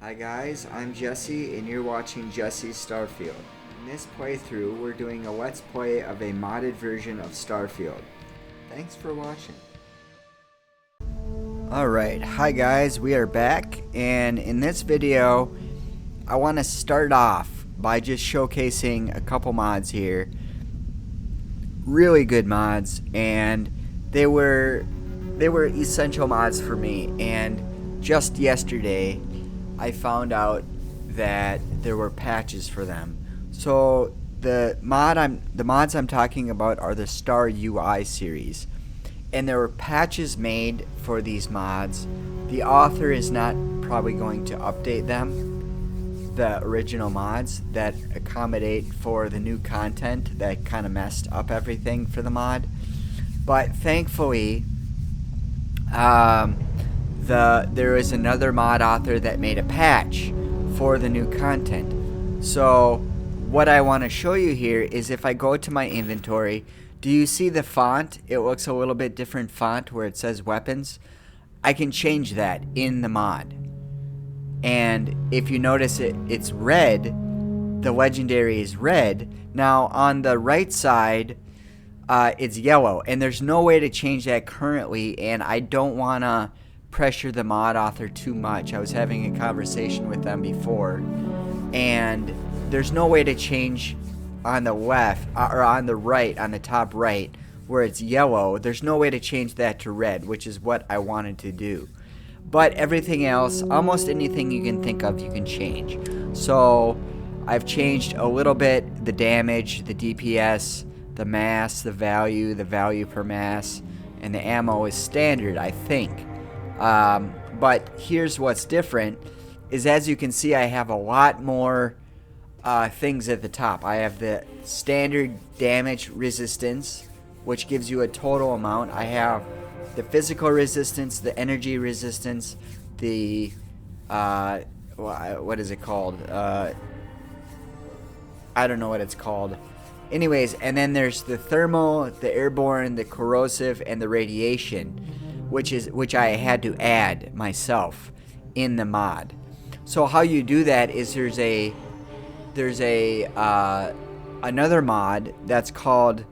Hi guys, I'm Jesse and you're watching Jesse's Starfield. In this playthrough, we're doing a let's play of a modded version of Starfield. Thanks for watching. Alright, hi guys, we are back, and in this video, I want to start off by just showcasing a couple mods here. Really good mods, and they were essential mods for me, and just yesterday I found out that there were patches for them. So the mods I'm talking about are the Star UI series, and there were patches made for these mods. The author is not probably going to update them, the original mods that accommodate for the new content that kind of messed up everything for the mod. But thankfully, there is another mod author that made a patch for the new content. So what I want to show you here is if I go to my inventory, do you see the font? It looks a little bit different font where it says weapons. I can change that in the mod. And if you notice it's red, the legendary is red. Now on the right side, it's yellow, and there's no way to change that currently, and I don't want to pressure the mod author too much. I was having a conversation with them before, and there's no way to change on the left or on the right, on the top right where it's yellow. There's no way to change that to red, which is what I wanted to do. But everything else, almost anything you can think of, you can change. So I've changed a little bit the damage, the DPS, the mass, the value per mass, and the ammo is standard, I think. But here's what's different is, as you can see, I have a lot more things at the top. I have the standard damage resistance, which gives you a total amount. I have the physical resistance, the energy resistance, the what is it called? I don't know what it's called. Anyways, and then there's the thermal, the airborne, the corrosive, and the radiation, which I had to add myself in the mod. So how you do that is there's another mod that's called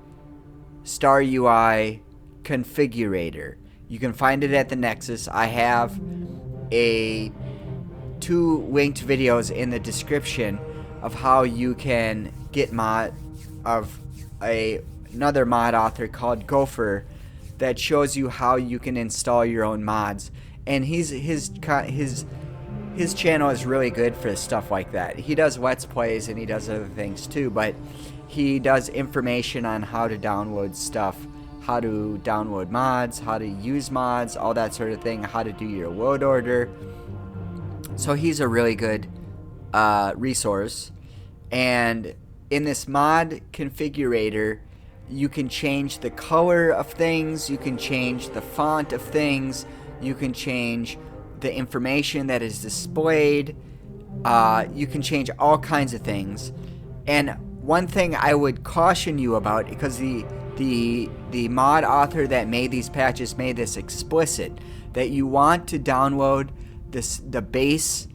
Star UI Configurator. You can find it at the Nexus. I have two linked videos in the description of how you can get mod of another mod author called Gopher that shows you how you can install your own mods, and his channel is really good for stuff like that. He does let's plays and he does other things too, but he does information on how to download stuff, how to download mods, how to use mods, all that sort of thing, how to do your load order. So he's a really good resource. And in this mod configurator, you can change the color of things, you can change the font of things, you can change the information that is displayed, you can change all kinds of things. And one thing I would caution you about, because the mod author that made these patches made this explicit, that you want to download the base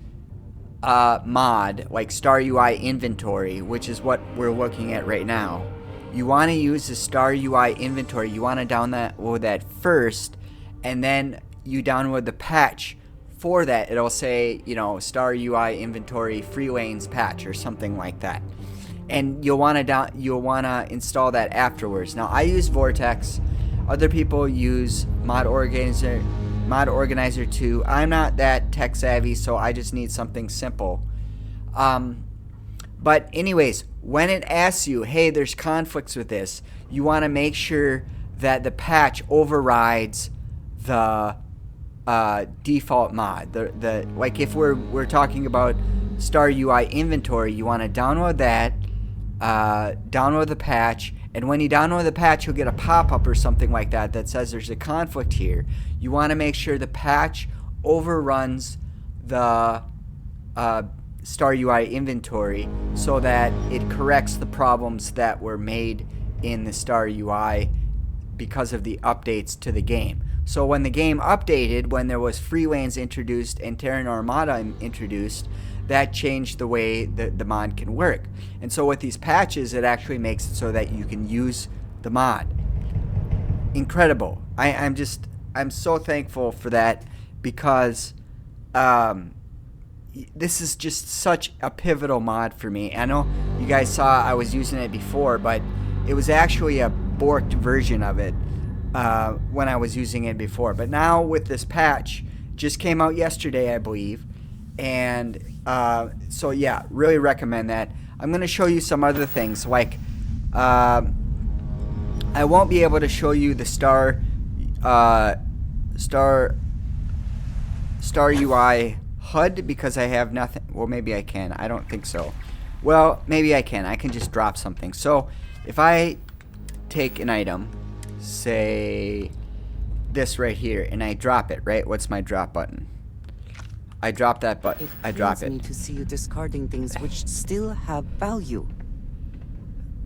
mod, like Star UI Inventory, which is what we're looking at right now. You want to use the Star UI Inventory. You want to download that first, and then you download the patch for that. It'll say, Star UI Inventory Free Lanes patch or something like that, and you'll want to install that afterwards. Now I use Vortex. Other people use Mod Organizer 2. I'm not that tech savvy, so I just need something simple. But anyways, when it asks you, hey, there's conflicts with this, you want to make sure that the patch overrides the default mod. Like if we're talking about Star UI Inventory, you want to download that, download the patch, and when you download the patch, you'll get a pop-up or something like that that says there's a conflict here. You want to make sure the patch overruns the Star UI Inventory so that it corrects the problems that were made in the Star UI because of the updates to the game. So when the game updated, when there was free lanes introduced and Terran Armada introduced, that changed the way that the mod can work. And so with these patches, it actually makes it so that you can use the mod. Incredible. I'm so thankful for that, because this is just such a pivotal mod for me. I know you guys saw I was using it before, but it was actually a borked version of it when I was using it before. But now with this patch, just came out yesterday, I believe, and so yeah, really recommend that. I'm going to show you some other things, like I won't be able to show you the Star UI HUD because I have nothing. Well, maybe I can. I don't think so. Well, maybe I can. I can just drop something. So if I take an item, say this right here, and I drop it, right? What's my drop button? I drop that button. I drop it. Me to see you discarding things which still have value.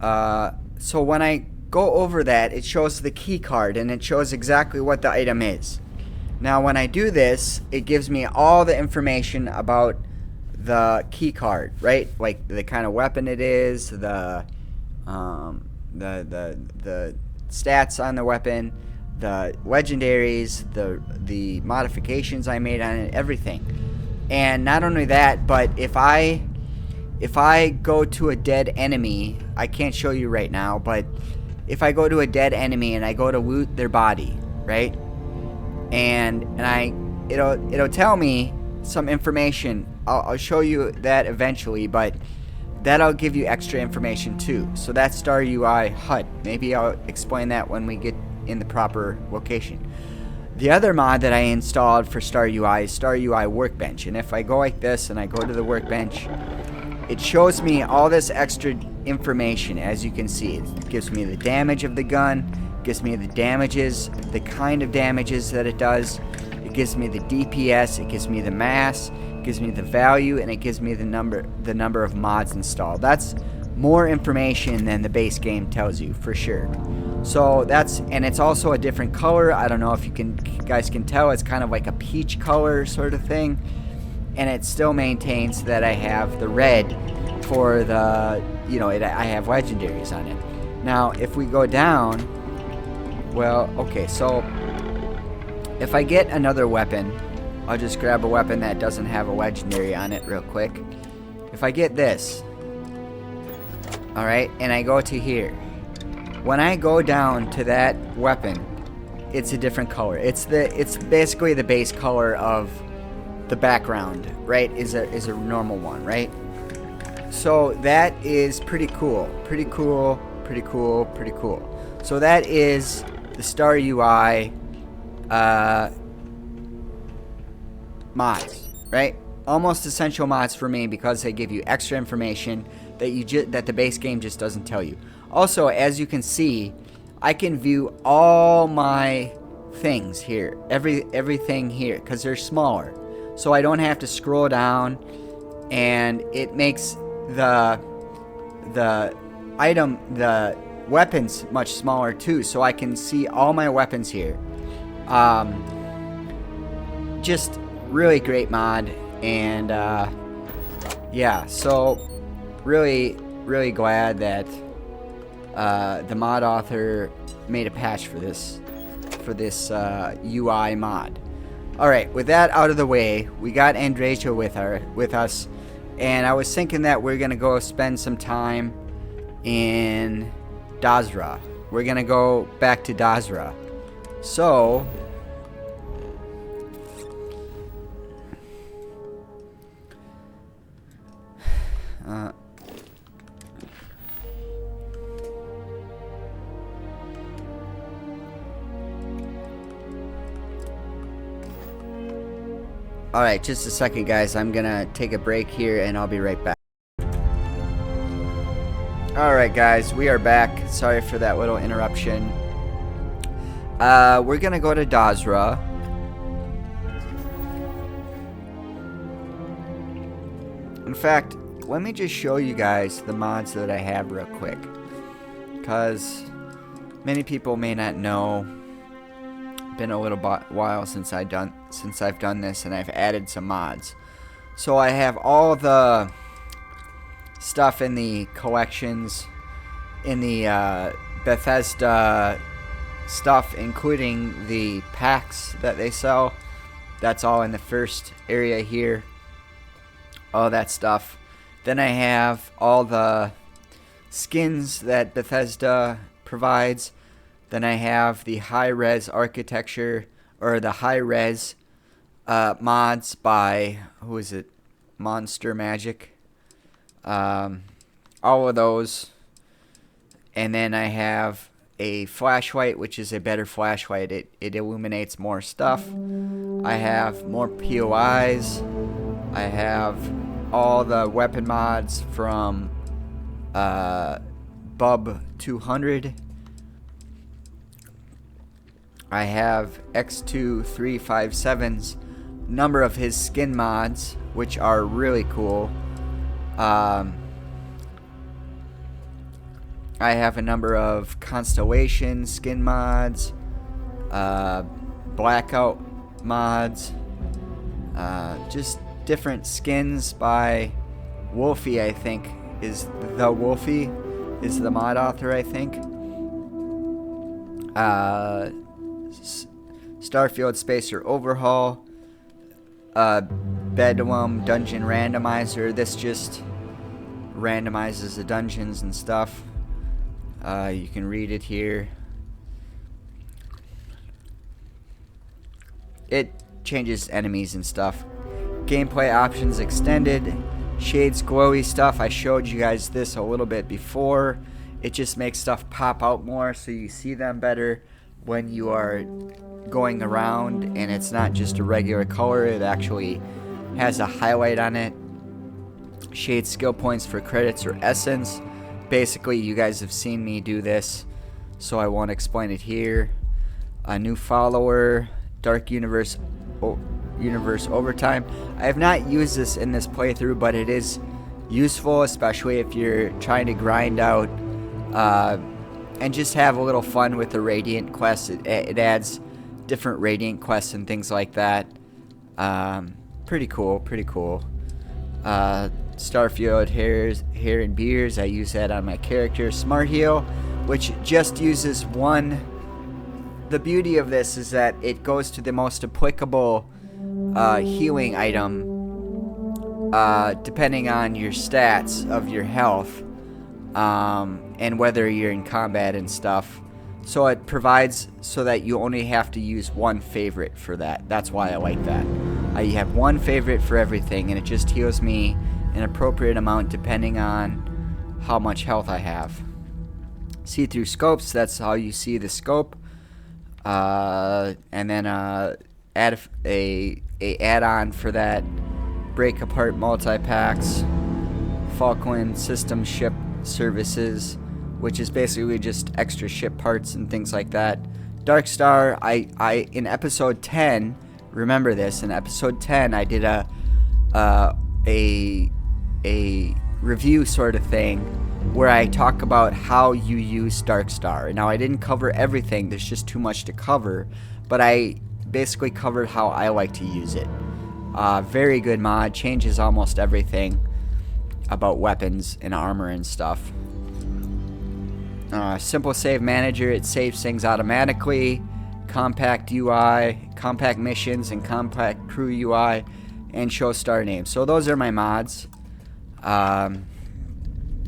So when I go over that, it shows the key card, and it shows exactly what the item is. Now when I do this, it gives me all the information about the key card, right? Like the kind of weapon it is, the stats on the weapon, the legendaries, the modifications I made on it, everything. And not only that, but if I go to a dead enemy, I can't show you right now, but if I go to a dead enemy and I go to loot their body, right? And it'll tell me some information. I'll show you that eventually, but that'll give you extra information too. So that's Star UI HUD. Maybe I'll explain that when we get in the proper location. The other mod that I installed for Star UI is Star UI Workbench. And if I go like this and I go to the workbench, it shows me all this extra information. As you can see, it gives me the damage of the gun, gives me the damages, the kind of damages that it does. It gives me the DPS, it gives me the mass, it gives me the value, and it gives me the number of mods installed. That's more information than the base game tells you, for sure. So that's, and it's also a different color. I don't know if you guys can tell. It's kind of like a peach color sort of thing, and it still maintains that I have the red for the, I have legendaries on it. Now if we go down, well, okay, so if I get another weapon, I'll just grab a weapon that doesn't have a legendary on it real quick. If I get this, alright, and I go to here, when I go down to that weapon, it's a different color. It's basically the base color of the background, right? Is a normal one, right? So that is pretty cool. Pretty cool. So that is the Star UI mods, right? Almost essential mods for me because they give you extra information that the base game just doesn't tell you. Also, as you can see, I can view all my things here, everything here, because they're smaller. So I don't have to scroll down, and it makes the weapons much smaller too, so I can see all my weapons here. Just really great mod, and yeah, so really glad that the mod author made a patch for this UI mod. Alright, with that out of the way, we got Andreja with us, and I was thinking that we're gonna go spend some time in Dazra. We're gonna go back to Dazra. So alright, just a second guys, I'm gonna take a break here and I'll be right back. Alright guys, we are back. Sorry for that little interruption. We're gonna go to Dazra. In fact, let me just show you guys the mods that I have real quick, because many people may not know been a little while since I've done this, and I've added some mods. So I have all the stuff in the collections in the Bethesda stuff, including the packs that they sell. That's all in the first area here. All that stuff. Then I have all the skins that Bethesda provides. Then I have the high-res architecture, or the high-res mods by, who is it? MonstrrMagic. All of those. And then I have a flashlight, which is a better flashlight. It illuminates more stuff. I have more POIs. I have all the weapon mods from Bub 200. I have X2357's number of his skin mods, which are really cool. I have a number of Constellation skin mods, Blackout mods, just different skins by Wolfie, I think, is the Wolfie, is the mod author, I think. Starfield Spacer Overhaul, Bedlam Dungeon Randomizer. This just randomizes the dungeons and stuff. You can read it here. It changes enemies and stuff. Gameplay options extended. Shades glowy stuff. I showed you guys this a little bit before. It just makes stuff pop out more so you see them better when you are going around, and it's not just a regular color. It actually has a highlight on it. Shade skill points for credits or essence. Basically, you guys have seen me do this, so I won't explain it here. A new follower, Dark Universe Overtime. I have not used this in this playthrough, but it is useful, especially if you're trying to grind out and just have a little fun with the Radiant quests. It adds different Radiant quests and things like that. Pretty cool, pretty cool. Starfield hair and beers. I use that on my character. Smart Heal, which just uses one. The beauty of this is that it goes to the most applicable healing item depending on your stats of your health and whether you're in combat and stuff. So it provides so that you only have to use one favorite for that. That's why I like that. You have one favorite for everything, and it just heals me an appropriate amount depending on how much health I have. See-through scopes, that's how you see the scope. And then add a add-on for that. Break apart multi-packs. Falkland system ship services, which is basically just extra ship parts and things like that. Dark Star, I in episode 10, remember this, in episode 10 I did a review sort of thing where I talk about how you use Dark Star. Now, I didn't cover everything, there's just too much to cover, but I basically covered how I like to use it. Very good mod, changes almost everything about weapons and armor and stuff. Simple Save Manager, it saves things automatically. Compact UI, compact missions, and compact crew UI, and show star names. So those are my mods. And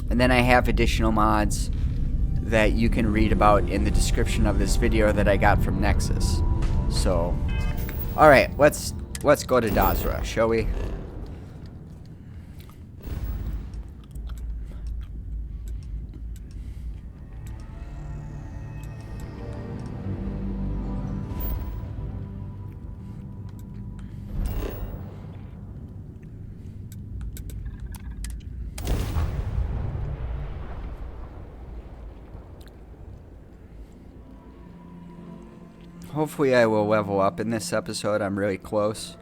then I have additional mods that you can read about in the description of this video that I got from Nexus. So, alright, let's go to Dazra, shall we? Hopefully I will level up in this episode. I'm really close.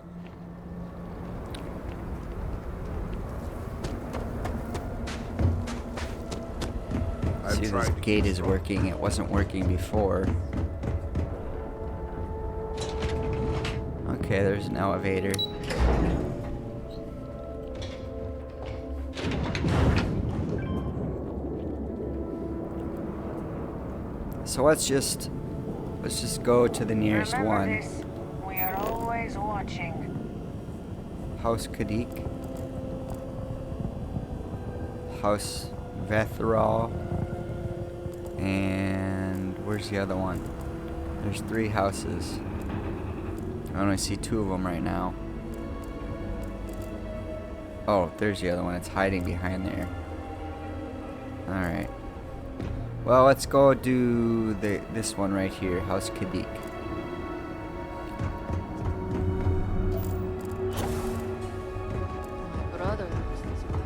See, this gate is working. It wasn't working before. Okay, there's an elevator. So let's just go to the nearest Remember one. this. We are always watching. House Kadik. House Vethral. And where's the other one? There's 3 houses. I only see 2 of them right now. Oh, there's the other one. It's hiding behind there. Alright. Well, let's go do this one right here, House Kadik. My brother knows this way.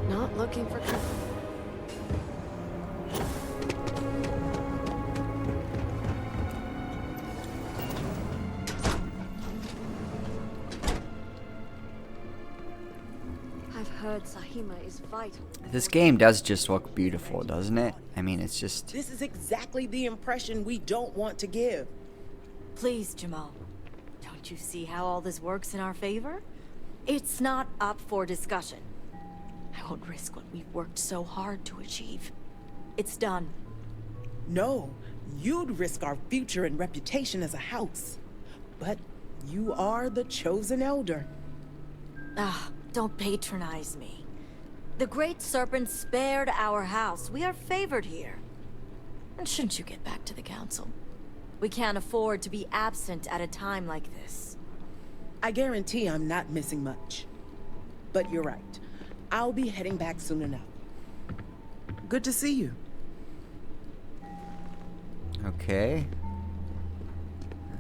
Not looking for company. I've heard Sahima is vital. This game does just look beautiful, doesn't it? I mean, it's just... This is exactly the impression we don't want to give. Please, Jamal. Don't you see how all this works in our favor? It's not up for discussion. I won't risk what we've worked so hard to achieve. It's done. No, you'd risk our future and reputation as a house. But you are the chosen elder. Ah, don't patronize me. The Great Serpent spared our house. We are favored here. And shouldn't you get back to the council? We can't afford to be absent at a time like this. I guarantee I'm not missing much. But you're right. I'll be heading back soon enough. Good to see you. Okay.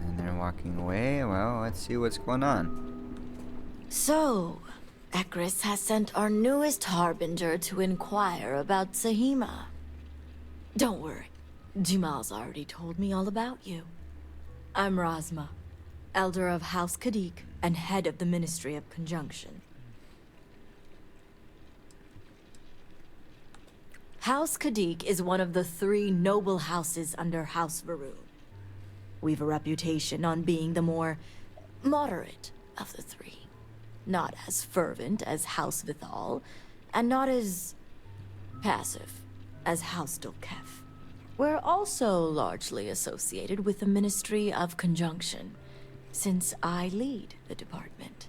And they're walking away. Well, let's see what's going on. So, Ekris has sent our newest harbinger to inquire about Sahima. Don't worry. Jamal's already told me all about you. I'm Razma, Elder of House Kadik and head of the Ministry of Conjunction. House Kadik is one of the 3 noble houses under House Varun. We've a reputation on being the more moderate of the 3. Not as fervent as House Vithal, and not as passive as House Dolkev. We're also largely associated with the Ministry of Conjunction, since I lead the department.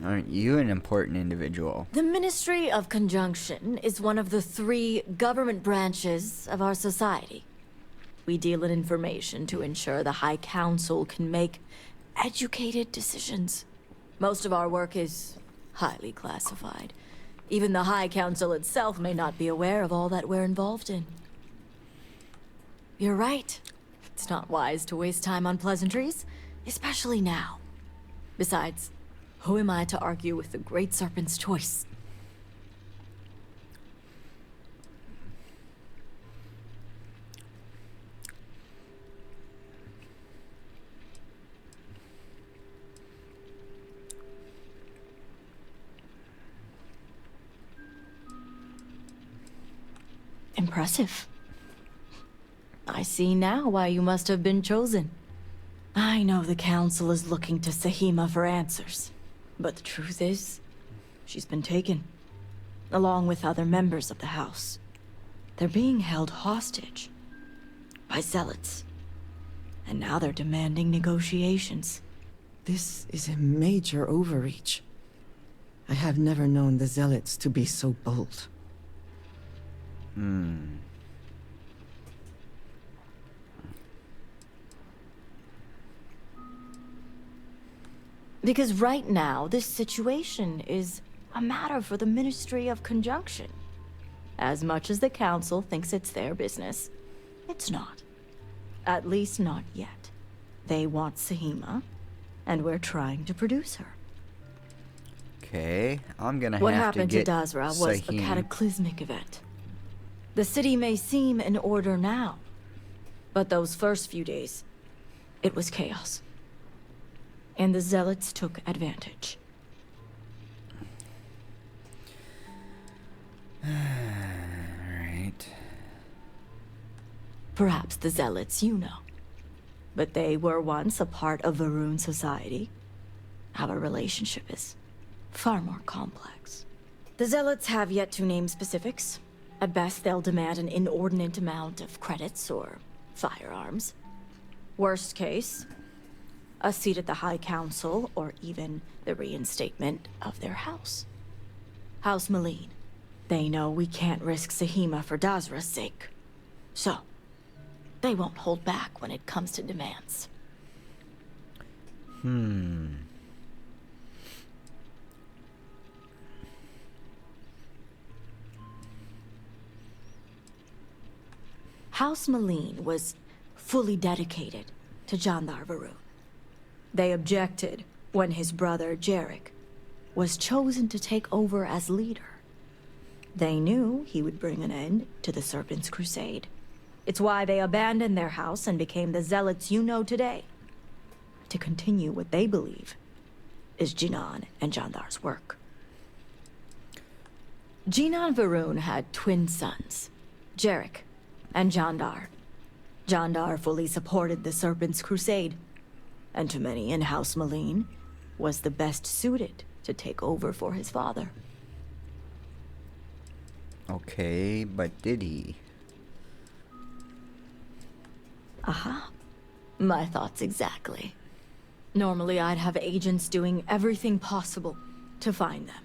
Aren't you an important individual? The Ministry of Conjunction is one of the 3 government branches of our society. We deal in information to ensure the High Council can make educated decisions. Most of our work is highly classified. Even the High Council itself may not be aware of all that we're involved in. You're right. It's not wise to waste time on pleasantries, especially now. Besides, who am I to argue with the Great Serpent's choice? Impressive. I see now why you must have been chosen. I know the Council is looking to Sahima for answers, but the truth is, she's been taken, along with other members of the House. They're being held hostage by zealots, and now they're demanding negotiations. This is a major overreach. I have never known the Zealots to be so bold. Because right now, this situation is a matter for the Ministry of Conjunction. As much as the Council thinks it's their business, it's not. At least not yet. They want Sahima, and we're trying to produce her. Okay, I'm gonna What have to happened to get Dazra was a Sahim. cataclysmic event. The city may seem in order now, but those first few days, it was chaos. And the Zealots took advantage. Alright. Perhaps the Zealots you know. But they were once a part of Varun society. Our relationship is far more complex. The Zealots have yet to name specifics. At best, they'll demand an inordinate amount of credits or firearms. Worst case, a seat at the High Council or even the reinstatement of their house. House Maleen. They know we can't risk Sahima for Dazra's sake. So, they won't hold back when it comes to demands. House Maleen was fully dedicated to Jandar Varun. They objected when his brother, Jarek, was chosen to take over as leader. They knew he would bring an end to the Serpent's Crusade. It's why they abandoned their house and became the Zealots you know today, to continue what they believe is Jinan and Jandar's work. Jinan Varun had twin sons, Jarek and Jandar. Jandar fully supported the Serpent's Crusade, and to many in House Maleen, was the best suited to take over for his father. Okay, but did he? Aha. My thoughts exactly. Normally I'd have agents doing everything possible to find them.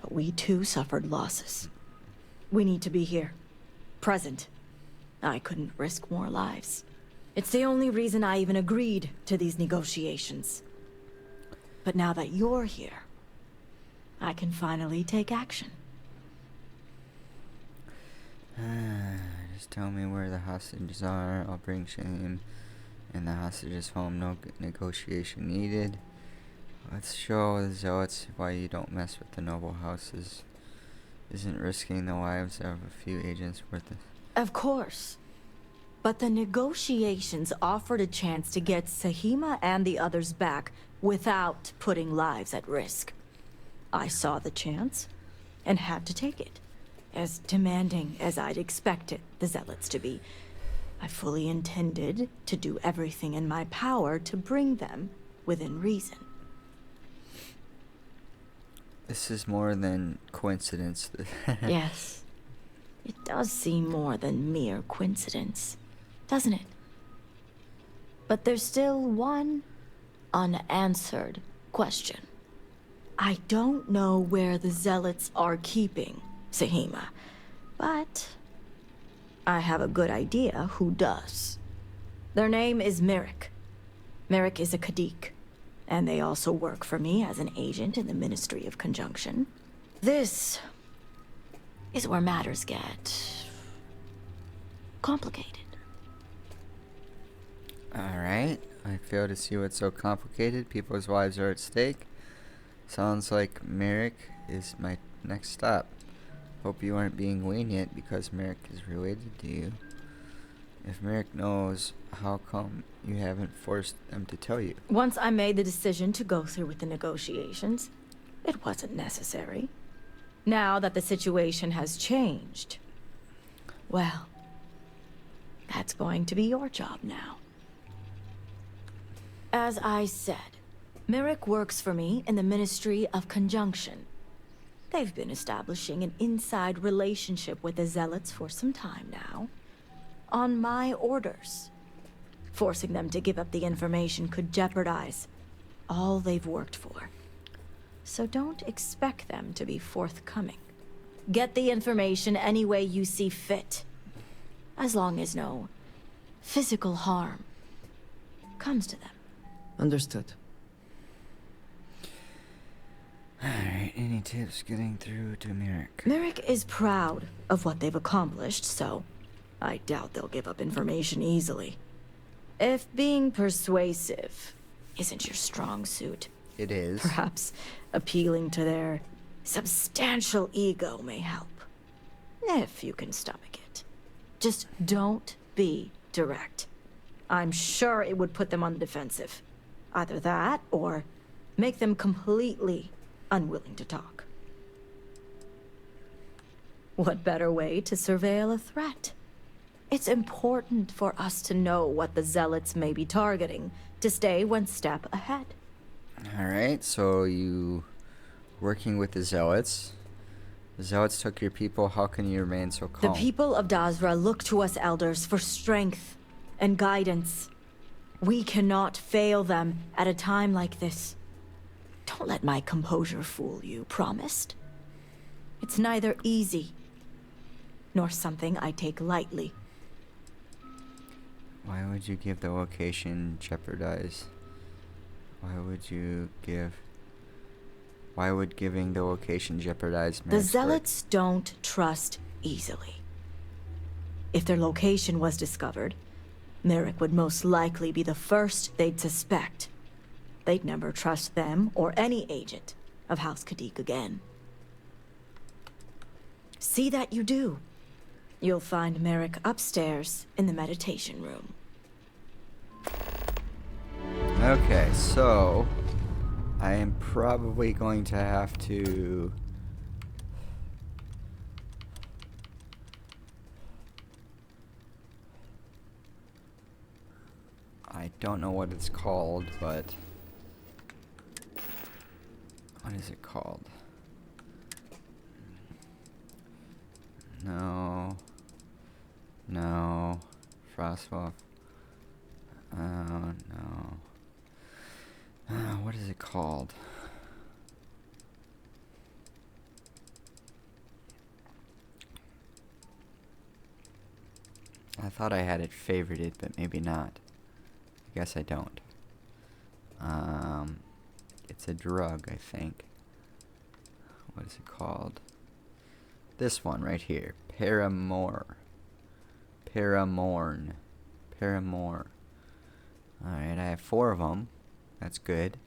But we too suffered losses. We need to be here. Present. I couldn't risk more lives. It's the only reason I even agreed to these negotiations. But now that you're here, I can finally take action. Just tell me where the hostages are. I'll bring shame and the hostages home. No negotiation needed. Let's show the Zealots why you don't mess with the noble houses. Isn't risking the lives of a few agents worth it? Of course. But the negotiations offered a chance to get Sahima and the others back without putting lives at risk. I saw the chance and had to take it. As demanding as I'd expected the Zealots to be, I fully intended to do everything in my power to bring them within reason. This is more than coincidence. Yes. It does seem more than mere coincidence, doesn't it? But there's still one unanswered question. I don't know where the Zealots are keeping Sahima, but I have a good idea who does. Their name is Merrick. Merrick is a Kadik, and they also work for me as an agent in the Ministry of Conjunction. This is where matters get complicated. Alright, I fail to see what's so complicated. People's lives are at stake. Sounds like Merrick is my next stop. Hope you aren't being lenient because Merrick is related to you. If Merrick knows, how come you haven't forced them to tell you? Once I made the decision to go through with the negotiations, it wasn't necessary. Now that the situation has changed, well, that's going to be your job now. As I said, Merrick works for me in the Ministry of Conjunction. They've been establishing an inside relationship with the Zealots for some time now. On my orders. Forcing them to give up the information could jeopardize all they've worked for. So don't expect them to be forthcoming. Get the information any way you see fit. As long as no physical harm comes to them. Understood. Alright, any tips getting through to Merrick? Merrick is proud of what they've accomplished, so I doubt they'll give up information easily. If being persuasive isn't your strong suit, It is. perhaps appealing to their substantial ego may help. If you can stomach it. Just don't be direct. I'm sure it would put them on the defensive. Either that, or make them completely unwilling to talk. What better way to surveil a threat It's important for us to know what the Zealots may be targeting to stay one step ahead. Alright, so you working with the Zealots. The Zealots took your people. How can you remain so calm? The people of Dazra look to us elders for strength and guidance. We cannot fail them at a time like this. Don't let my composure fool you, promised? It's neither easy nor something I take lightly. Why would you give the location jeopardize? Why would giving the location jeopardize The Merrick's work? Zealots don't trust easily. If their location was discovered, Merrick would most likely be the first they'd suspect. They'd never trust them or any agent of House Kadik again. See that you do. You'll find Merrick upstairs in the meditation room. Okay, so I am probably going to have to I don't know what it's called, but what is it called? No, Frostwolf. Oh no. What is it called? I thought I had it favorited, but maybe not. I guess I don't. It's a drug, I think. What is it called? This one right here. Paramore. Alright, I have 4 of them. That's good.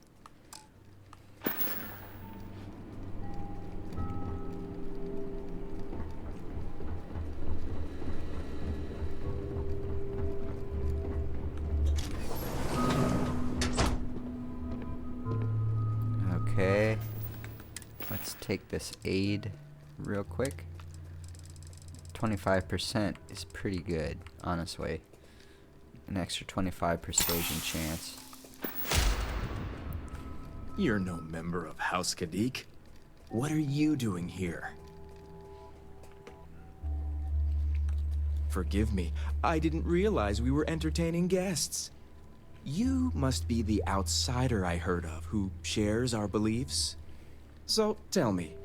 Okay. Let's take this aid real quick. 25% is pretty good, honestly. An extra 25 persuasion chance. You're no member of House Kadik. What are you doing here? Forgive me, I didn't realize we were entertaining guests. You must be the outsider I heard of who shares our beliefs. So tell me,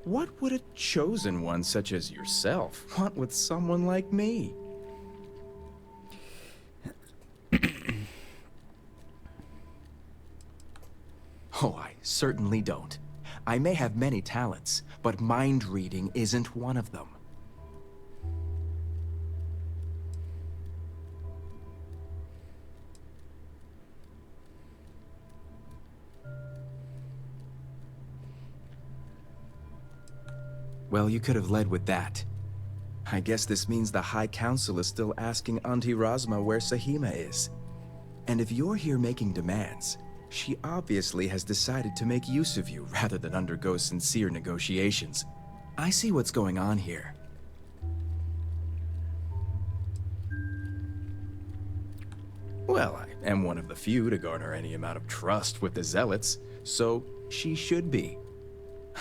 what would a chosen one such as yourself want with someone like me? Oh, I certainly don't. I may have many talents, but mind reading isn't one of them. Well, you could have led with that. I guess this means the High Council is still asking Auntie Razma where Sahima is. And if you're here making demands, she obviously has decided to make use of you rather than undergo sincere negotiations. I see what's going on here. Well, I am one of the few to garner any amount of trust with the Zealots, so she should be.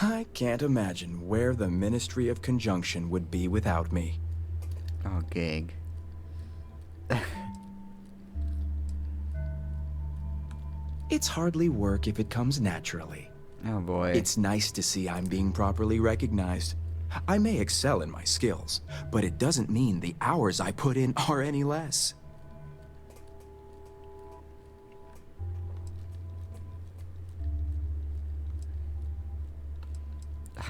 I can't imagine where the Ministry of Conjunction would be without me. Oh, gig. It's hardly work if it comes naturally. Oh boy. It's nice to see I'm being properly recognized. I may excel in my skills, but it doesn't mean the hours I put in are any less.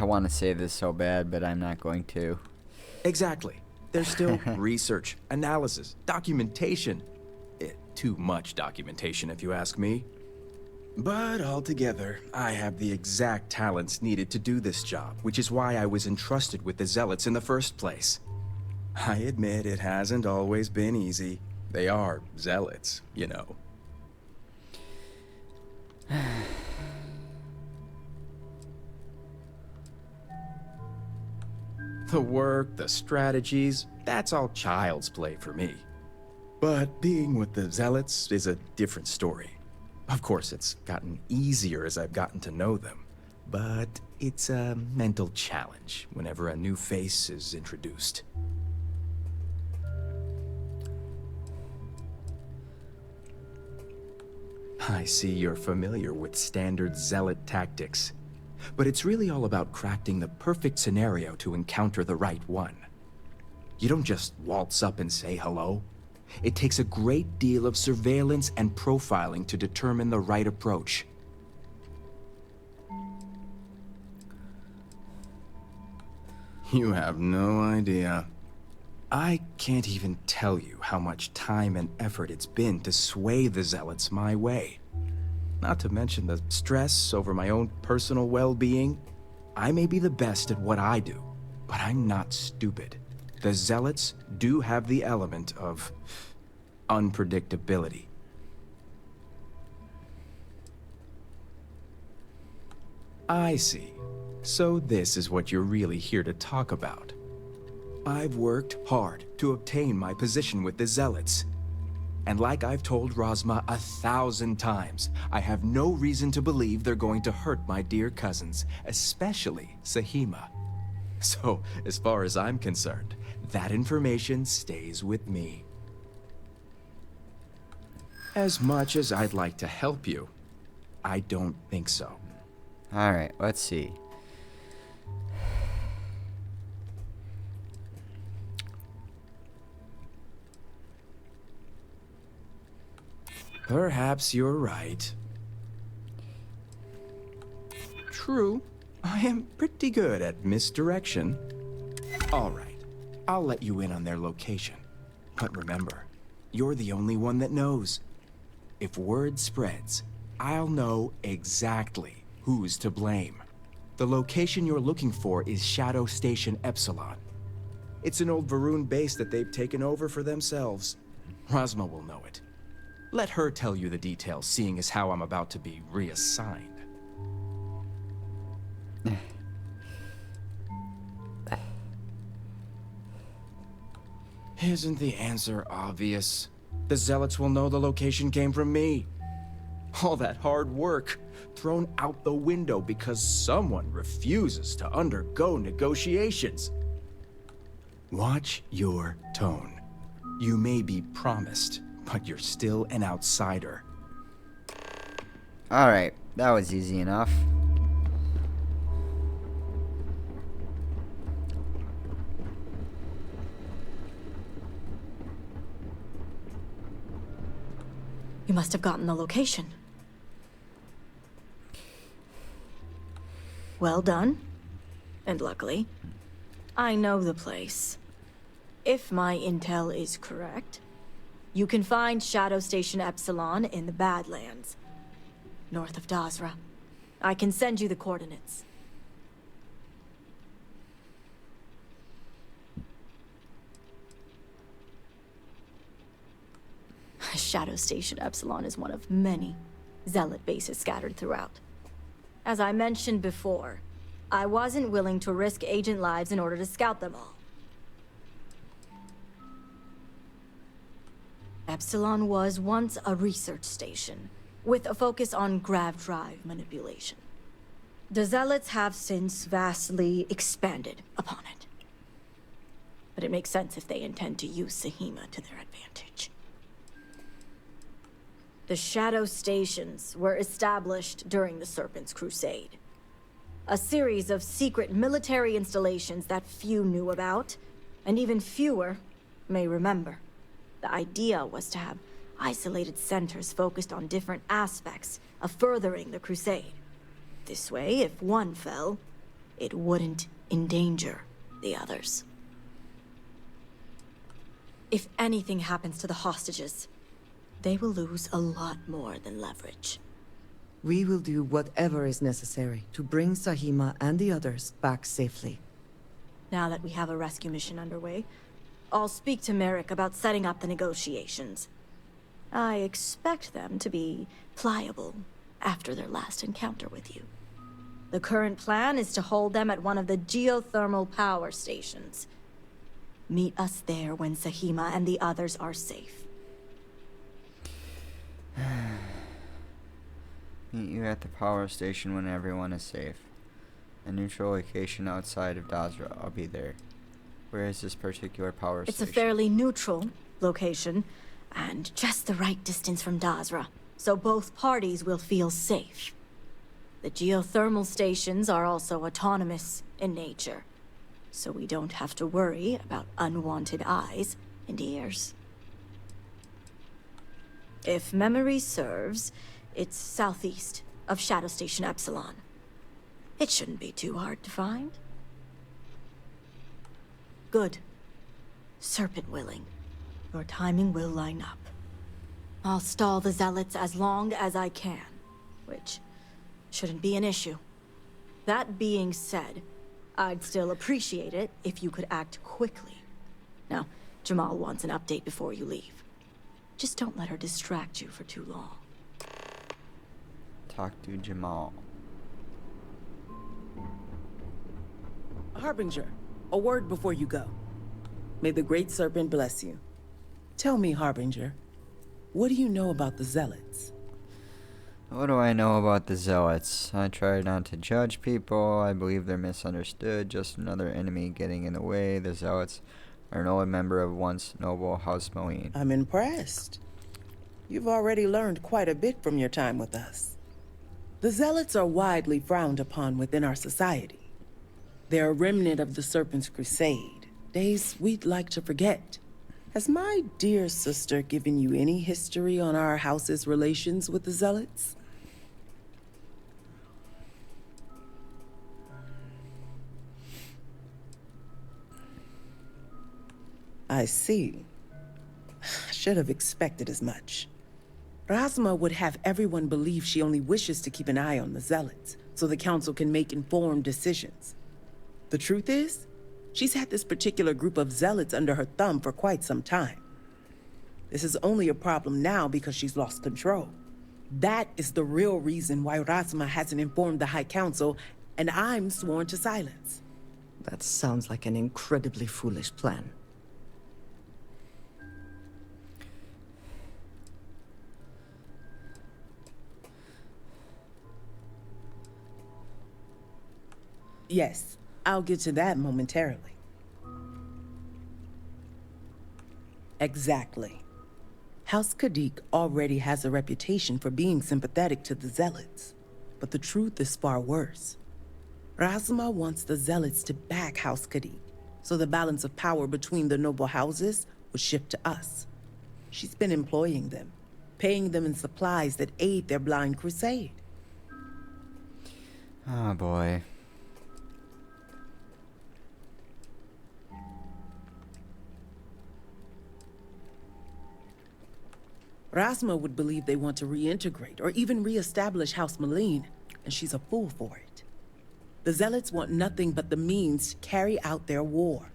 I want to say this so bad, but I'm not going to. Exactly. There's still research, analysis, documentation. Too much documentation, if you ask me. But altogether, I have the exact talents needed to do this job, which is why I was entrusted with the Zealots in the first place. I admit it hasn't always been easy. They are Zealots, you know. The work, the strategies, that's all child's play for me. But being with the Zealots is a different story. Of course, it's gotten easier as I've gotten to know them, but it's a mental challenge whenever a new face is introduced. I see you're familiar with standard Zealot tactics, but it's really all about crafting the perfect scenario to encounter the right one. You don't just waltz up and say hello. It takes a great deal of surveillance and profiling to determine the right approach. You have no idea. I can't even tell you how much time and effort it's been to sway the Zealots my way. Not to mention the stress over my own personal well-being. I may be the best at what I do, but I'm not stupid. The Zealots do have the element of unpredictability. I see. So this is what you're really here to talk about. I've worked hard to obtain my position with the Zealots. And like I've told Rosma 1,000 times, I have no reason to believe they're going to hurt my dear cousins, especially Sahima. So, as far as I'm concerned, that information stays with me. As much as I'd like to help you, I don't think so. Alright, let's see. Perhaps you're right. True, I am pretty good at misdirection. All right, I'll let you in on their location. But remember, you're the only one that knows. If word spreads, I'll know exactly who's to blame. The location you're looking for is Shadow Station Epsilon. It's an old Varun base that they've taken over for themselves. Rosma will know it. Let her tell you the details, seeing as how I'm about to be reassigned. Isn't the answer obvious? The Zealots will know the location came from me. All that hard work thrown out the window because someone refuses to undergo negotiations. Watch your tone. You may be promised, but you're still an outsider. Alright, that was easy enough. You must have gotten the location. Well done. And luckily, I know the place. If my intel is correct, you can find Shadow Station Epsilon in the Badlands, north of Dazra. I can send you the coordinates. Shadow Station Epsilon is one of many Zealot bases scattered throughout. As I mentioned before, I wasn't willing to risk agent lives in order to scout them all. Epsilon was once a research station, with a focus on grav drive manipulation. The Zealots have since vastly expanded upon it. But it makes sense if they intend to use Sahima to their advantage. The Shadow Stations were established during the Serpent's Crusade. A series of secret military installations that few knew about, and even fewer may remember. The idea was to have isolated centers focused on different aspects of furthering the crusade. This way, if one fell, it wouldn't endanger the others. If anything happens to the hostages, they will lose a lot more than leverage. We will do whatever is necessary to bring Sahima and the others back safely. Now that we have a rescue mission underway, I'll speak to Merrick about setting up the negotiations. I expect them to be pliable after their last encounter with you. The current plan is to hold them at one of the geothermal power stations. Meet us there when Sahima and the others are safe. Meet you at the power station when everyone is safe. A neutral location outside of Dazra. I'll be there. Where is this particular power It's station? a fairly neutral location, and just the right distance from Dazra, so both parties will feel safe. The geothermal stations are also autonomous in nature, so we don't have to worry about unwanted eyes and ears. If memory serves, it's southeast of Shadow Station Epsilon. It shouldn't be too hard to find. Good. Serpent willing. Your timing will line up. I'll stall the Zealots as long as I can, which shouldn't be an issue. That being said, I'd still appreciate it if you could act quickly. Now, Jamal wants an update before you leave. Just don't let her distract you for too long. Talk to Jamal. Harbinger, a word before you go. May the Great Serpent bless you. Tell me, Harbinger, what do you know about the Zealots? What do I know about the Zealots? I try not to judge people. I believe they're misunderstood. Just another enemy getting in the way. The Zealots are an old member of once noble House Moline. I'm impressed. You've already learned quite a bit from your time with us. The Zealots are widely frowned upon within our society. They're a remnant of the Serpent's Crusade, days we'd like to forget. Has my dear sister given you any history on our house's relations with the Zealots? I see. I should have expected as much. Rasma would have everyone believe she only wishes to keep an eye on the Zealots, so the Council can make informed decisions. The truth is, she's had this particular group of Zealots under her thumb for quite some time. This is only a problem now because she's lost control. That is the real reason why Rasma hasn't informed the High Council, and I'm sworn to silence. That sounds like an incredibly foolish plan. Yes, I'll get to that momentarily. Exactly. House Kadik already has a reputation for being sympathetic to the Zealots, but the truth is far worse. Razuma wants the Zealots to back House Kadik, so the balance of power between the noble houses would shift to us. She's been employing them, paying them in supplies that aid their blind crusade. Oh boy. Rasma would believe they want to reintegrate or even re-establish House Moline, and she's a fool for it. The Zealots want nothing but the means to carry out their war.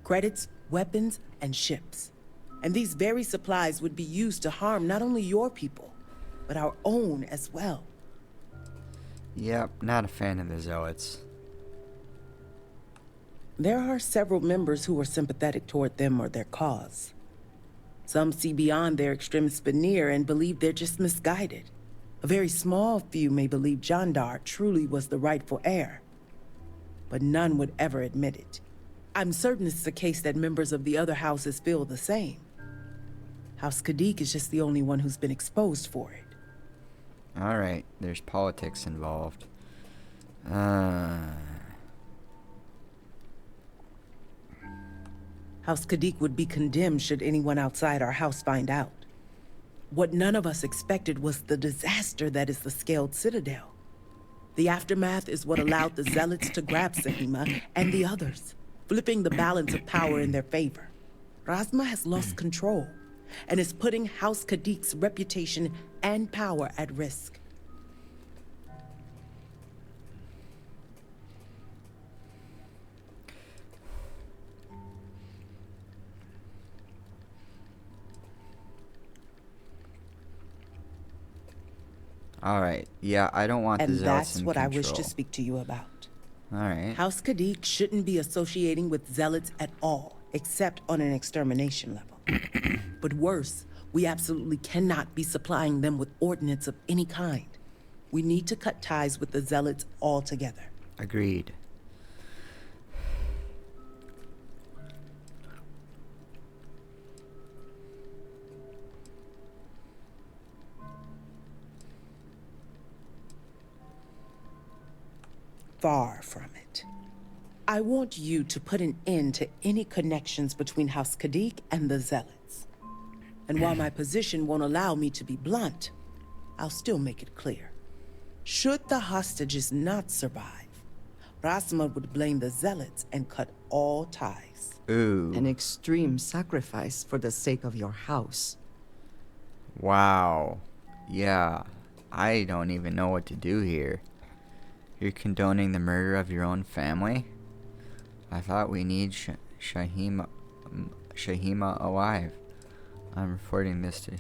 Credits, weapons, and ships. And these very supplies would be used to harm not only your people, but our own as well. Yep, not a fan of the Zealots. There are several members who are sympathetic toward them or their cause. Some see beyond their extremist veneer and believe they're just misguided. A very small few may believe Jandar truly was the rightful heir. But none would ever admit it. I'm certain it's the case that members of the other houses feel the same. House Kadik is just the only one who's been exposed for it. Alright, there's politics involved. House Kadik would be condemned should anyone outside our house find out. What none of us expected was the disaster that is the Scaled Citadel. The aftermath is what allowed the Zealots to grab Sahima and the others, flipping the balance of power in their favor. Rasma has lost control and is putting House Kadik's reputation and power at risk. Alright, yeah, I don't want the And Zealots that's in what control. I wish to speak to you about. Alright. House Kadik shouldn't be associating with Zealots at all, except on an extermination level. But worse, we absolutely cannot be supplying them with ordnance of any kind. We need to cut ties with the Zealots altogether. Agreed. Far from it. I want you to put an end to any connections between House Kadik and the Zealots. And while my position won't allow me to be blunt, I'll still make it clear. Should the hostages not survive, Rasma would blame the Zealots and cut all ties. Ooh. An extreme sacrifice for the sake of your house. Wow. Yeah. I don't even know what to do here. You're condoning the murder of your own family? I thought we need Shahima alive. I'm reporting this to...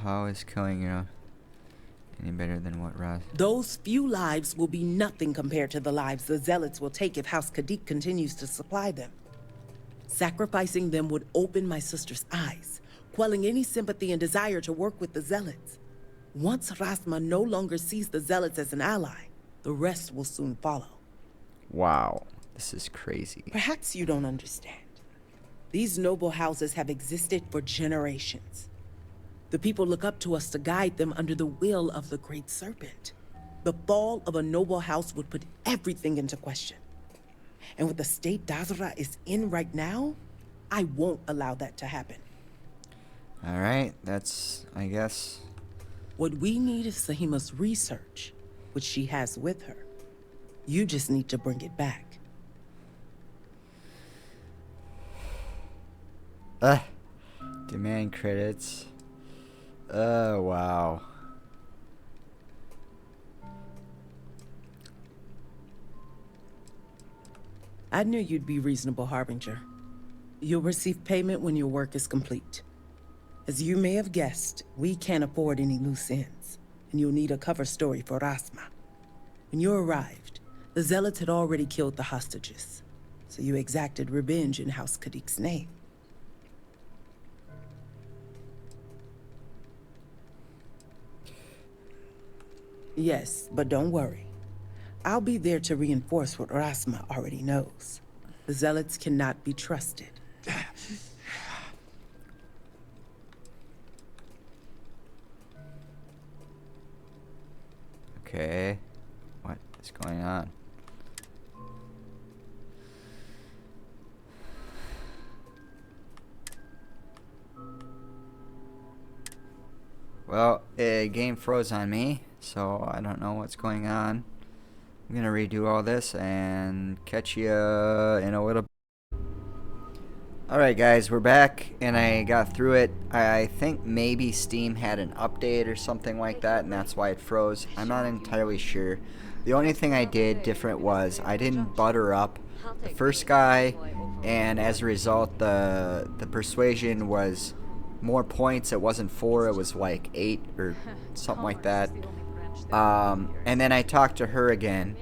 How is killing your own any better than what Raz... Those few lives will be nothing compared to the lives the Zealots will take if House Kadik continues to supply them. Sacrificing them would open my sister's eyes, quelling any sympathy and desire to work with the Zealots. Once Rasma no longer sees the Zealots as an ally, the rest will soon follow. Wow. This is crazy. Perhaps you don't understand. These noble houses have existed for generations. The people look up to us to guide them under the will of the Great Serpent. The fall of a noble house would put everything into question. And with the state Dazra is in right now, I won't allow that to happen. Alright, that's, I guess... What we need is Sahima's research, which she has with her. You just need to bring it back. Demand credits. Wow. I knew you'd be reasonable, Harbinger. You'll receive payment when your work is complete. As you may have guessed, we can't afford any loose ends, and you'll need a cover story for Rasma. When you arrived, the Zealots had already killed the hostages, so you exacted revenge in House Kadik's name. Yes, but don't worry. I'll be there to reinforce what Rasma already knows. The Zealots cannot be trusted. Okay. What is going on? Well, game froze on me, so I don't know what's going on. I'm gonna redo all this and catch you in a little bit. Alright guys, we're back and I got through it. I think maybe Steam had an update or something like that and that's why it froze. I'm not entirely sure. The only thing I did different was I didn't butter up the first guy, and as a result the persuasion was more points. It wasn't 4, it was like 8 or something like that. And then I talked to her again.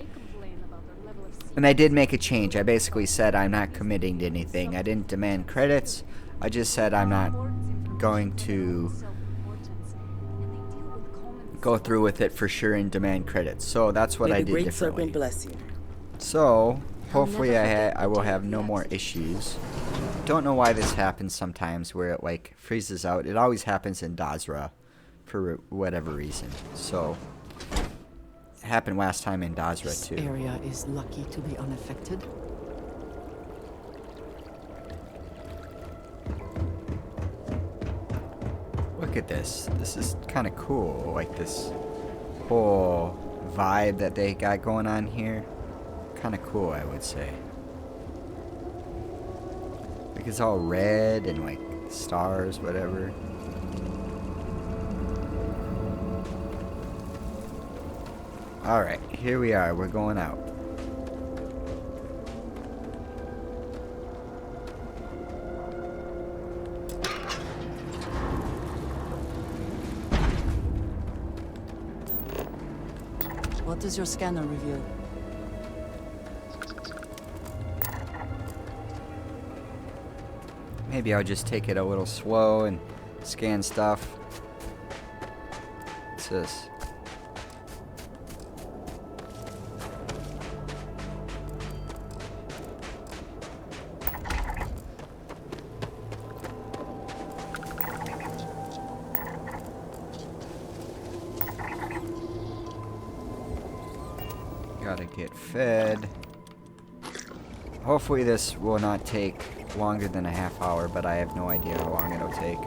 And I did make a change. I basically said I'm not committing to anything. I didn't demand credits. I just said I'm not going to go through with it for sure and demand credits. So that's what I did May the Great differently. Serpent bless you. So hopefully I will have no more issues. Don't know why this happens sometimes where it like freezes out. It always happens in Dazra for whatever reason. So it happened last time in Dazra This too. area is lucky to be unaffected. Look at this. This is kind of cool. Like this whole vibe that they got going on here. Kind of cool, I would say. Like it's all red and like stars, whatever. Alright, here we are. We're going out. What does your scanner reveal? Maybe I'll just take it a little slow and scan stuff. What's this? Gotta get fed. Hopefully this will not take longer than a half hour, but I have no idea how long it'll take.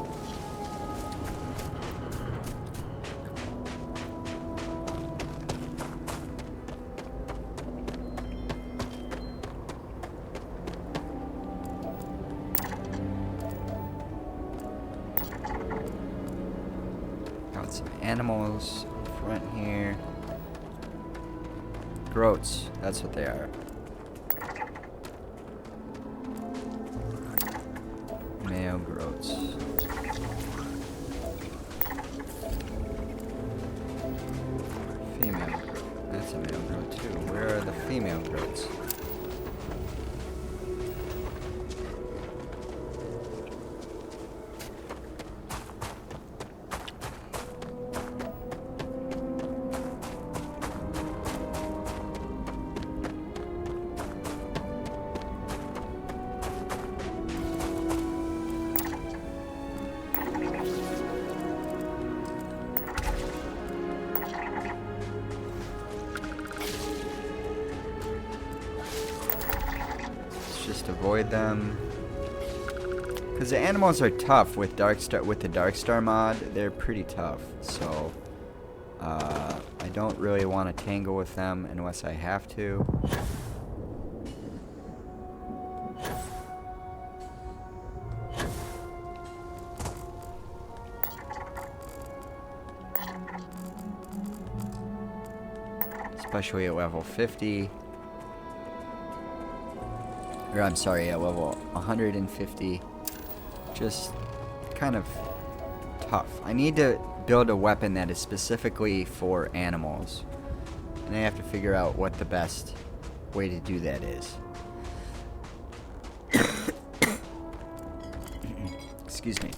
Got some animals in front here. Groats, that's what they are. Male groats. Female groat. That's a male groat too. Where are the female groats? Just avoid them, because the animals are tough with the Darkstar mod. They're pretty tough, so I don't really want to tangle with them unless I have to. Especially at level 50. Or I'm sorry, at level 150. Just kind of tough. I need to build a weapon that is specifically for animals. And I have to figure out what the best way to do that is. Excuse me.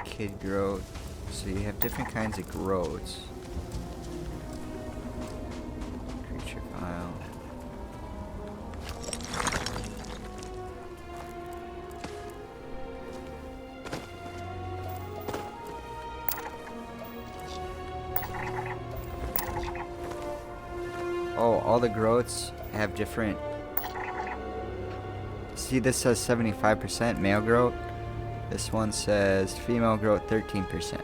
Kid growth. So you have different kinds of growths. Creature file. Oh, all the growths have different. See, this says 75% male growth. This one says female growth 13%.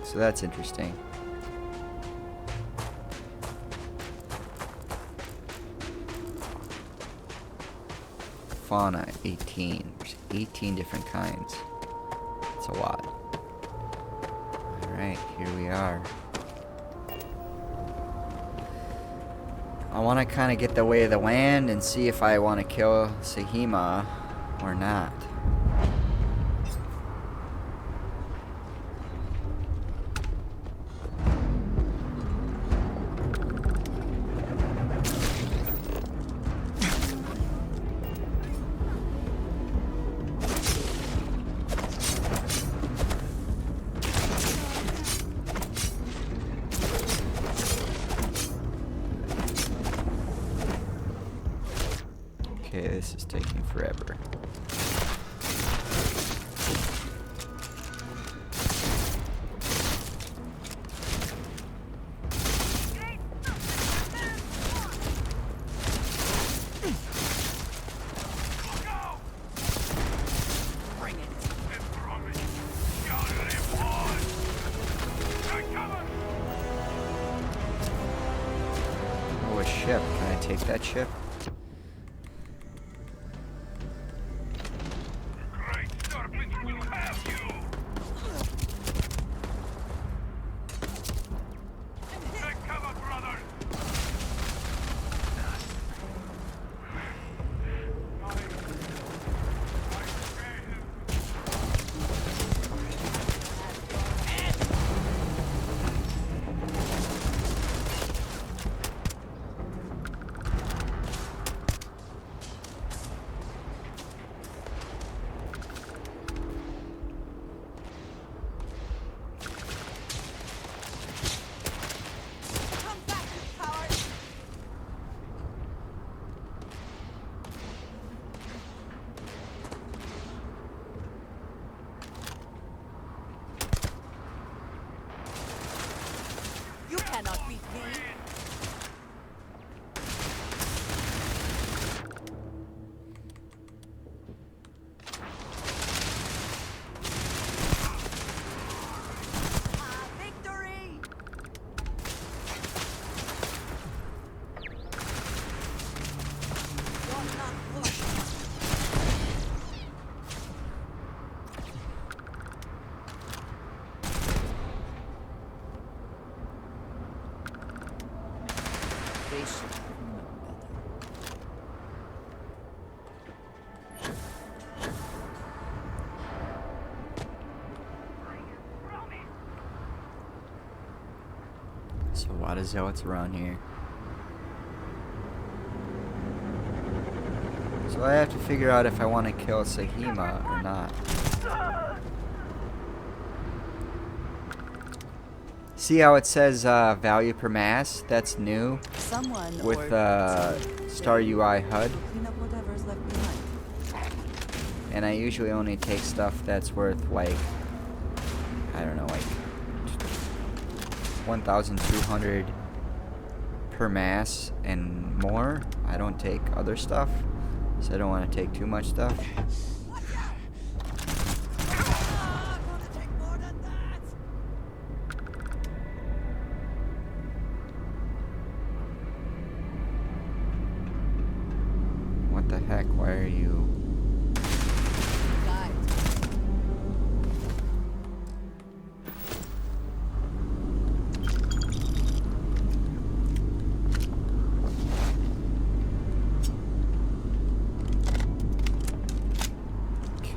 So that's interesting. Fauna 18. There's 18 different kinds. That's a lot. Alright, here we are. I want to kind of get the lay of the land and see if I want to kill Sahima or not. Okay, this is taking forever. Oh, a ship. Can I take that ship? lot of zealots around here. So I have to figure out if I want to kill Sahima or not. See how it says value per mass? That's new Someone with Star UI HUD. clean up whatever's left behind. And I usually only take stuff that's worth like, I don't know, like 1,200 per mass and more. I don't take other stuff, so I don't want to take too much stuff. What the heck? Why are you?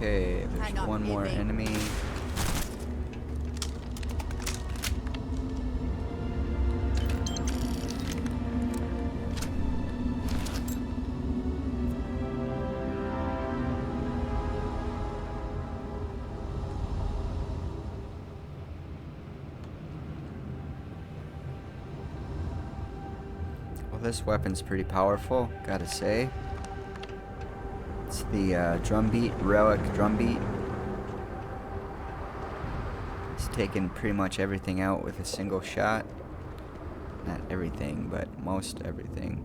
Okay, there's one more enemy. Well, this weapon's pretty powerful, gotta say. It's the drumbeat, relic drumbeat. It's taken pretty much everything out with a single shot. Not everything, but most everything.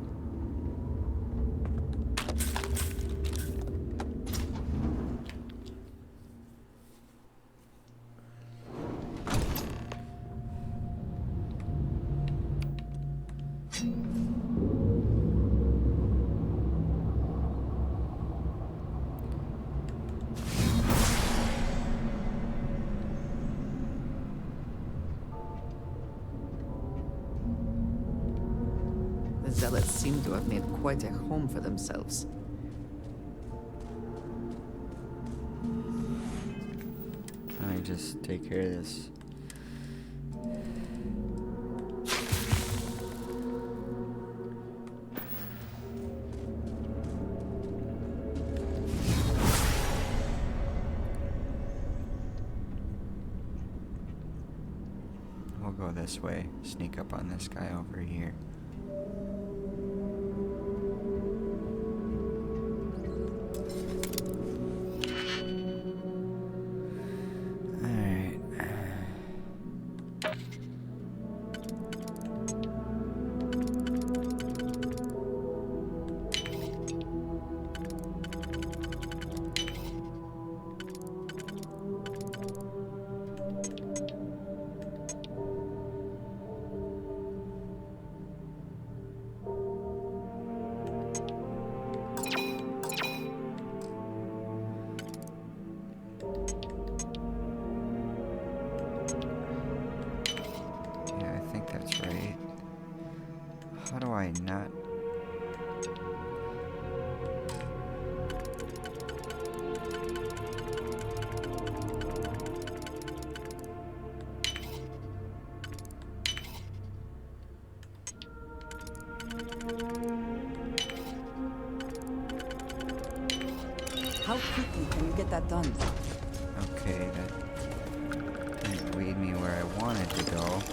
The Zealots seem to have made quite a home for themselves. I just take care of this. We'll go this way. Sneak up on this guy over here. How do I not? How quickly can you get that done? Okay, that didn't lead me where I wanted to go.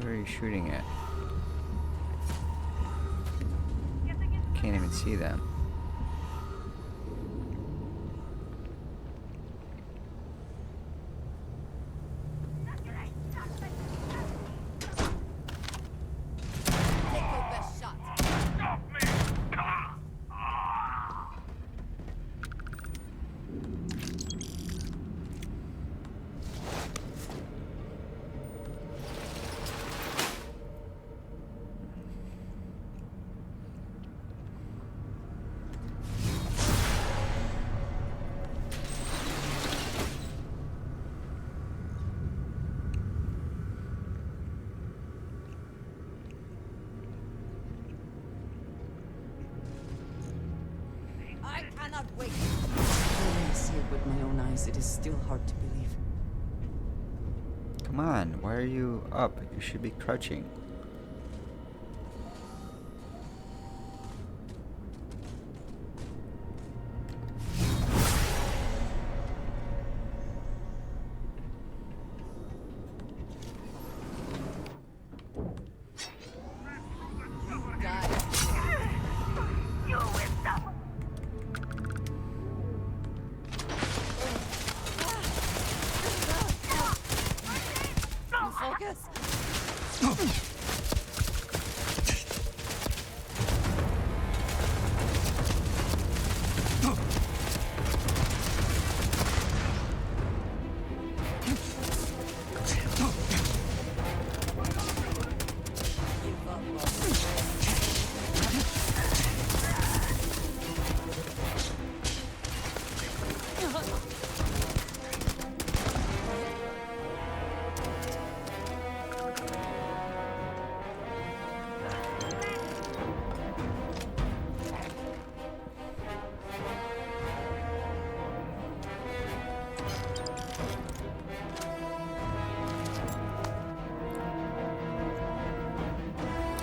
Where are you shooting at? Can't even see them. I cannot wait. When I see it with my own eyes, it is still hard to believe. Come on, why are you up? You should be crouching.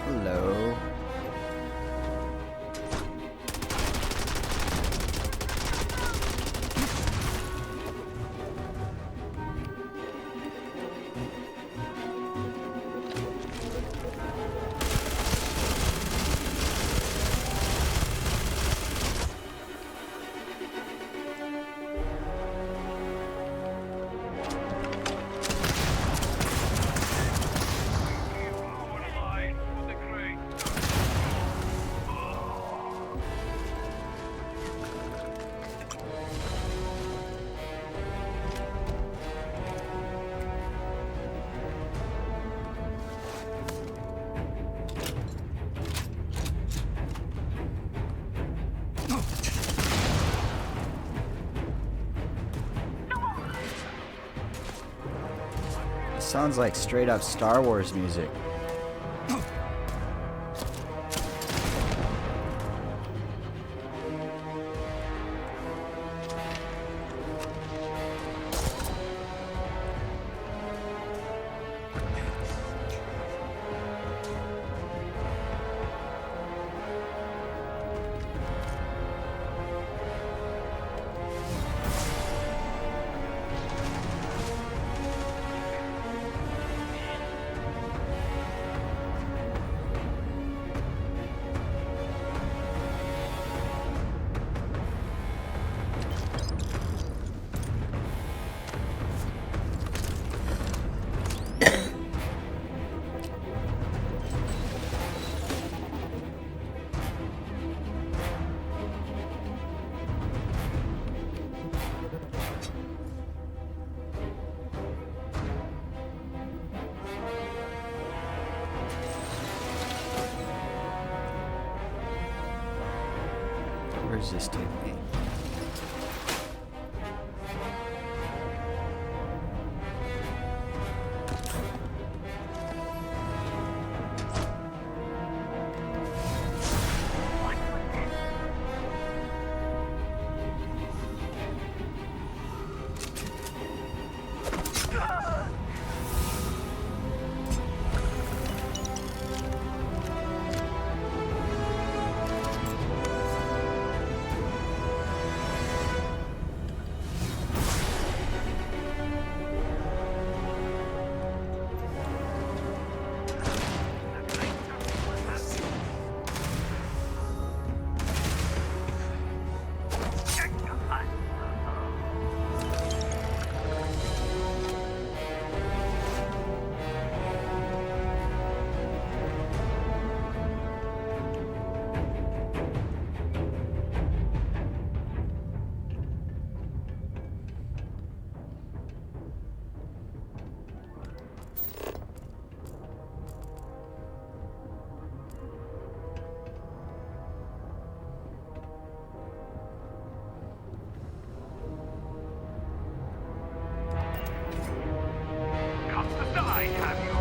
Hello. Sounds like straight up Star Wars music. Where does this take me? died, have you?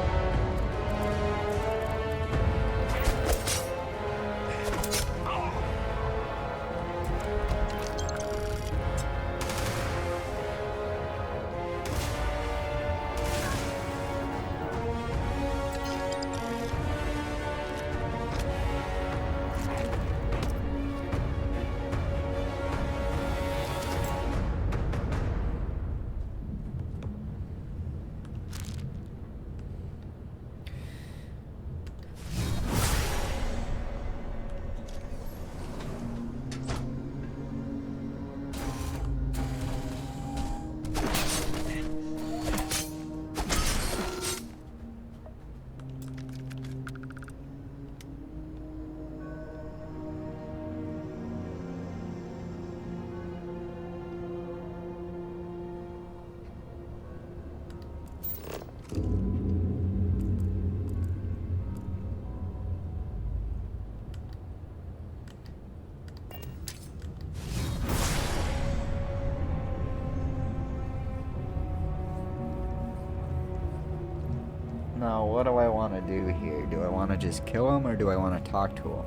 Now, what do I want to do here? Do I want to just kill him, or do I want to talk to him?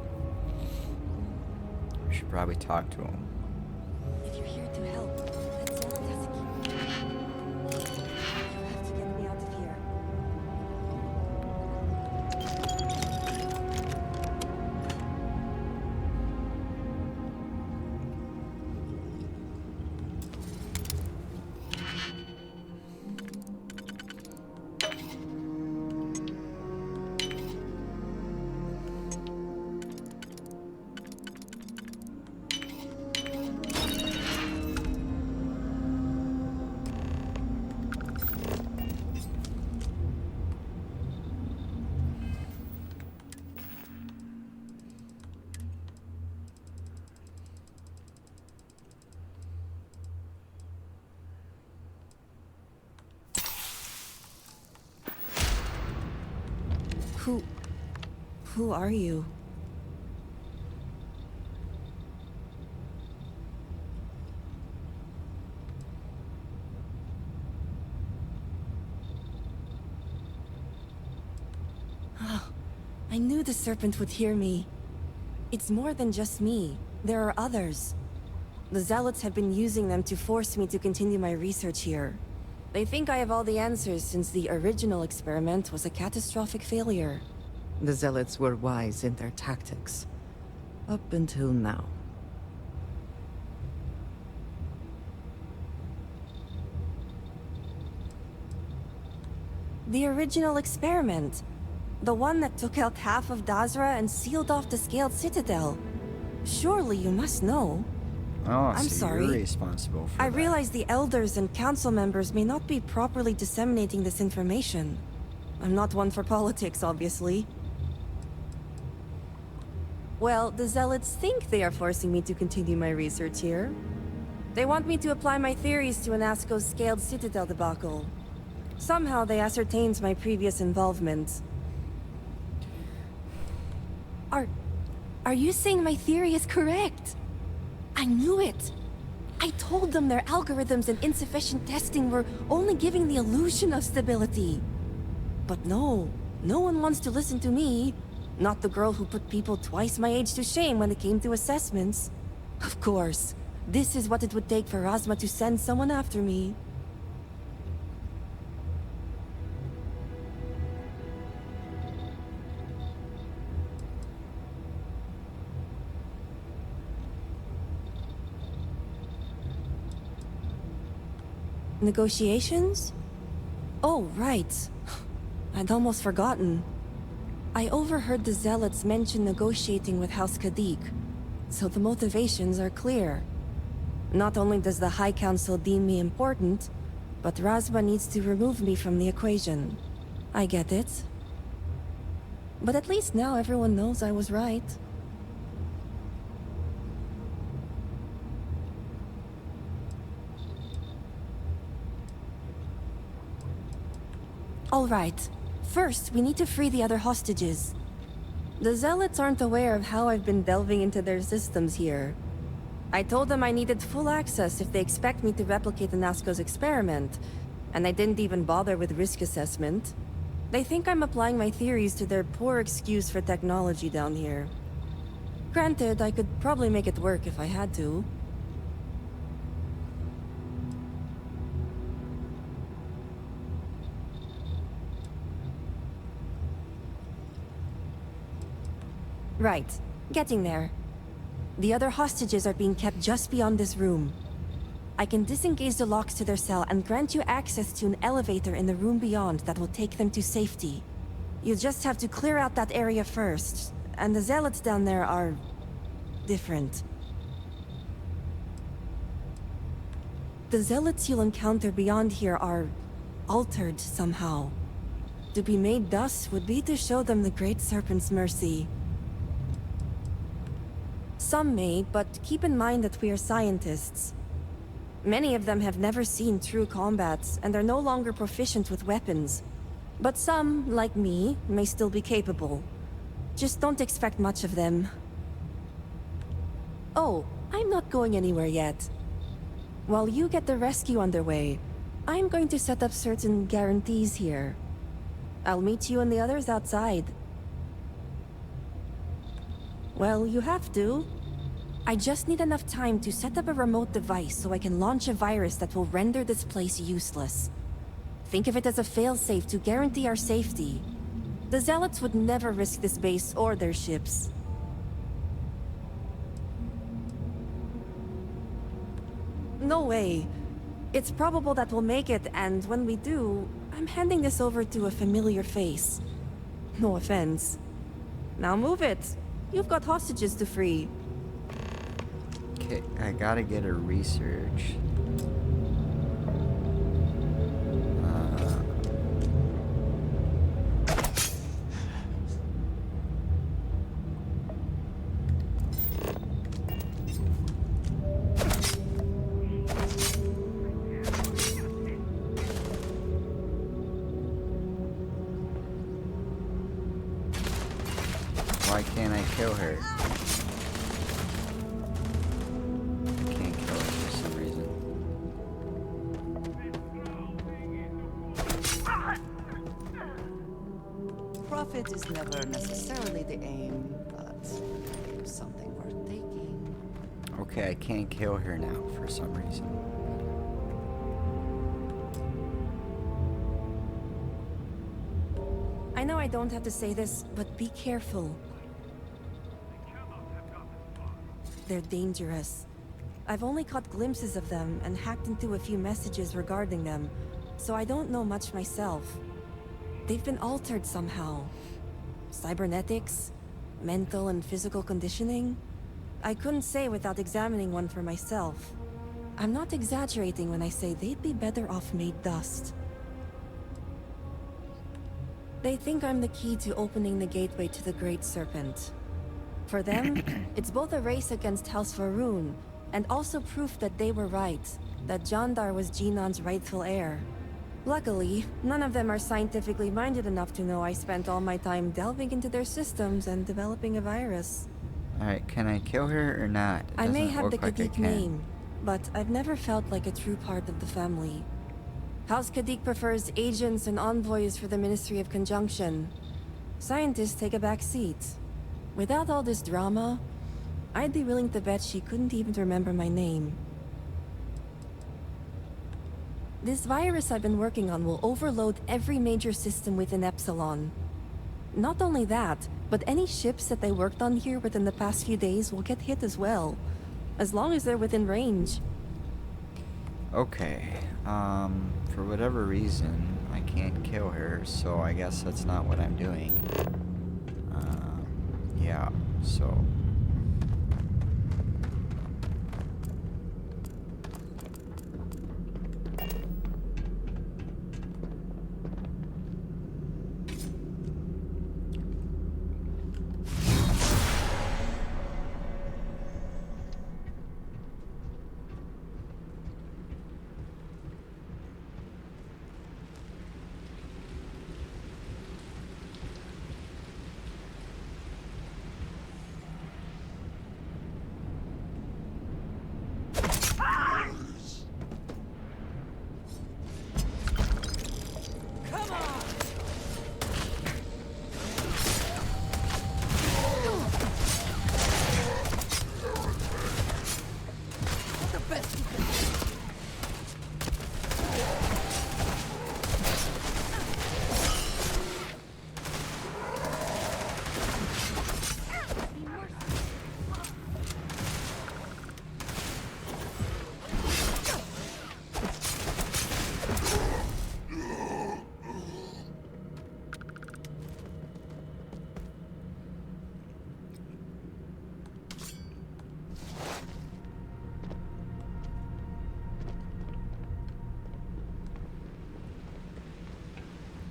I should probably talk to him. If you're here to help, that zealot has a key. You have to get me out of here. Who are you? Oh, I knew the serpent would hear me. It's more than just me. There are others. The zealots have been using them to force me to continue my research here. They think I have all the answers since the original experiment was a catastrophic failure. The zealots were wise in their tactics. Up until now. The original experiment. The one that took out half of Dazra and sealed off the Scaled Citadel. Surely you must know. Oh, I'm so sorry. you're responsible for I that. realize the elders and council members may not be properly disseminating this information. I'm not one for politics, obviously. Well, the zealots think they are forcing me to continue my research here. They want me to apply my theories to Anasco's Scaled Citadel debacle. Somehow they ascertained my previous involvement. Are you saying my theory is correct? I knew it! I told them their algorithms and insufficient testing were only giving the illusion of stability. But no one wants to listen to me. Not the girl who put people twice my age to shame when it came to assessments. Of course, this is what it would take for Razma to send someone after me. Negotiations? Oh, right. I'd almost forgotten. I overheard the zealots mention negotiating with House Kadik, so the motivations are clear. Not only does the High Council deem me important, but Razma needs to remove me from the equation. I get it. But at least now everyone knows I was right. All right. First, we need to free the other hostages. The zealots aren't aware of how I've been delving into their systems here. I told them I needed full access if they expect me to replicate Anasco's experiment. And I didn't even bother with risk assessment. They think I'm applying my theories to their poor excuse for technology down here. Granted, I could probably make it work if I had to. Right. Getting there. The other hostages are being kept just beyond this room. I can disengage the locks to their cell and grant you access to an elevator in the room beyond that will take them to safety. You just have to clear out that area first, and the zealots down there are... different. The zealots you'll encounter beyond here are... altered somehow. To be made thus would be to show them the Great Serpent's mercy. Some may, but keep in mind that we are scientists. Many of them have never seen true combat, and are no longer proficient with weapons. But some, like me, may still be capable. Just don't expect much of them. Oh, I'm not going anywhere yet. While you get the rescue underway, I'm going to set up certain guarantees here. I'll meet you and the others outside. Well, you have to. I just need enough time to set up a remote device so I can launch a virus that will render this place useless. Think of it as a failsafe to guarantee our safety. The Zealots would never risk this base or their ships. No way. It's probable that we'll make it, and when we do, I'm handing this over to a familiar face. No offense. Now move it. You've got hostages to free. Okay, I gotta get a research. Why can't I kill her? I can't kill her for some reason. Profit is never necessarily the aim, but something worth taking. Okay, I can't kill her now for some reason. I know I don't have to say this, but be careful. They're dangerous. I've only caught glimpses of them and hacked into a few messages regarding them, so I don't know much myself. They've been altered somehow. Cybernetics, mental and physical conditioning. I couldn't say without examining one for myself. I'm not exaggerating when I say they'd be better off made dust. They think I'm the key to opening the gateway to the Great Serpent. For them, it's both a race against House Varun, and also proof that they were right, that Jandar was Genon's rightful heir. Luckily, none of them are scientifically minded enough to know I spent all my time delving into their systems and developing a virus. Alright, can I kill her or not? It I may doesn't have the look like I Kadik can. name, but I've never felt like a true part of the family. House Kadik prefers agents and envoys for the Ministry of Conjunction. Scientists take a back seat. Without all this drama, I'd be willing to bet she couldn't even remember my name. This virus I've been working on will overload every major system within Epsilon. Not only that, but any ships that they worked on here within the past few days will get hit as well, as long as they're within range. Okay, for whatever reason, I can't kill her, so I guess that's not what I'm doing. Yeah, so...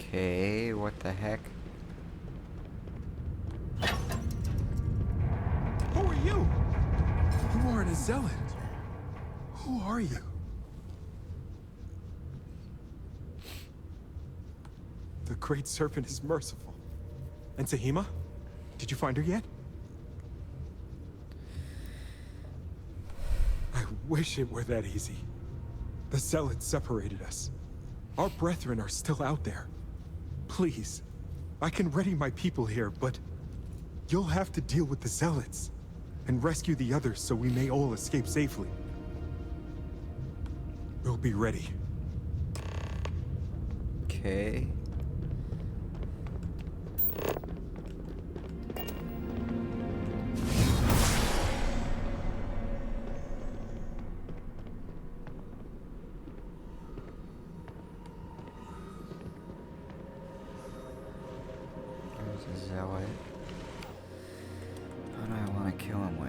Okay, what the heck? Who are you? You aren't a zealot. Who are you? The Great Serpent is merciful. And Sahima? Did you find her yet? I wish it were that easy. The zealots separated us. Our brethren are still out there. Please, I can ready my people here, but you'll have to deal with the zealots and rescue the others so we may all escape safely. We'll be ready. Okay. There's a zealot. What do I want to kill him with?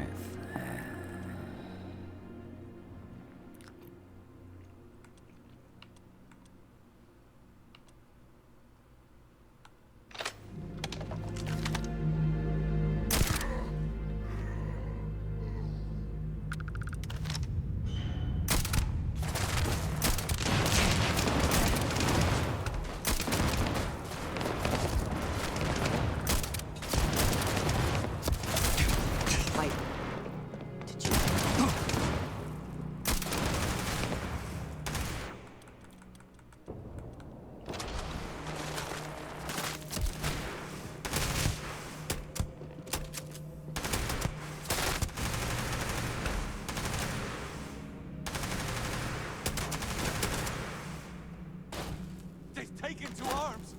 Take into arms!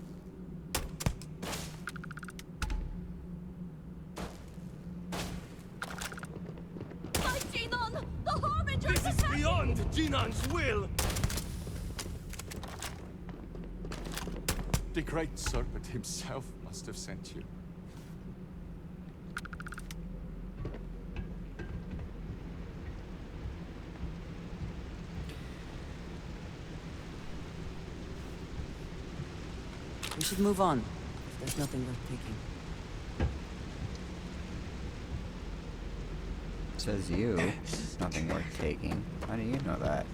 Fight Jinon! The Harbingers This is beyond Jinan's will! The Great Serpent himself must have sent you. We should move on, if there's nothing worth taking. Says you. Nothing worth taking. How do you know that?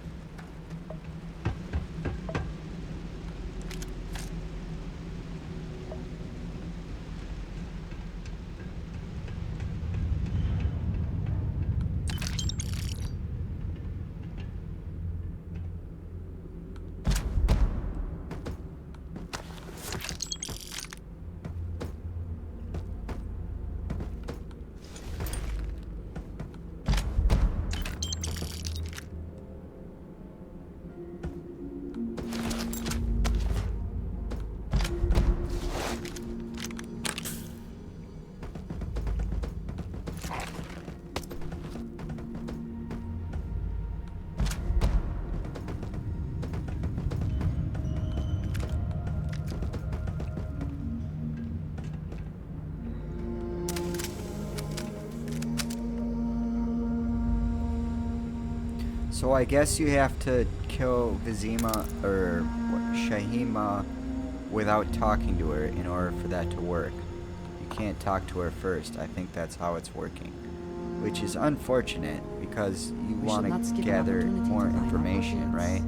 So I guess you have to kill Vizima or Shahima without talking to her in order for that to work. You can't talk to her first. I think that's how it's working. Which is unfortunate because you want to gather more information, right?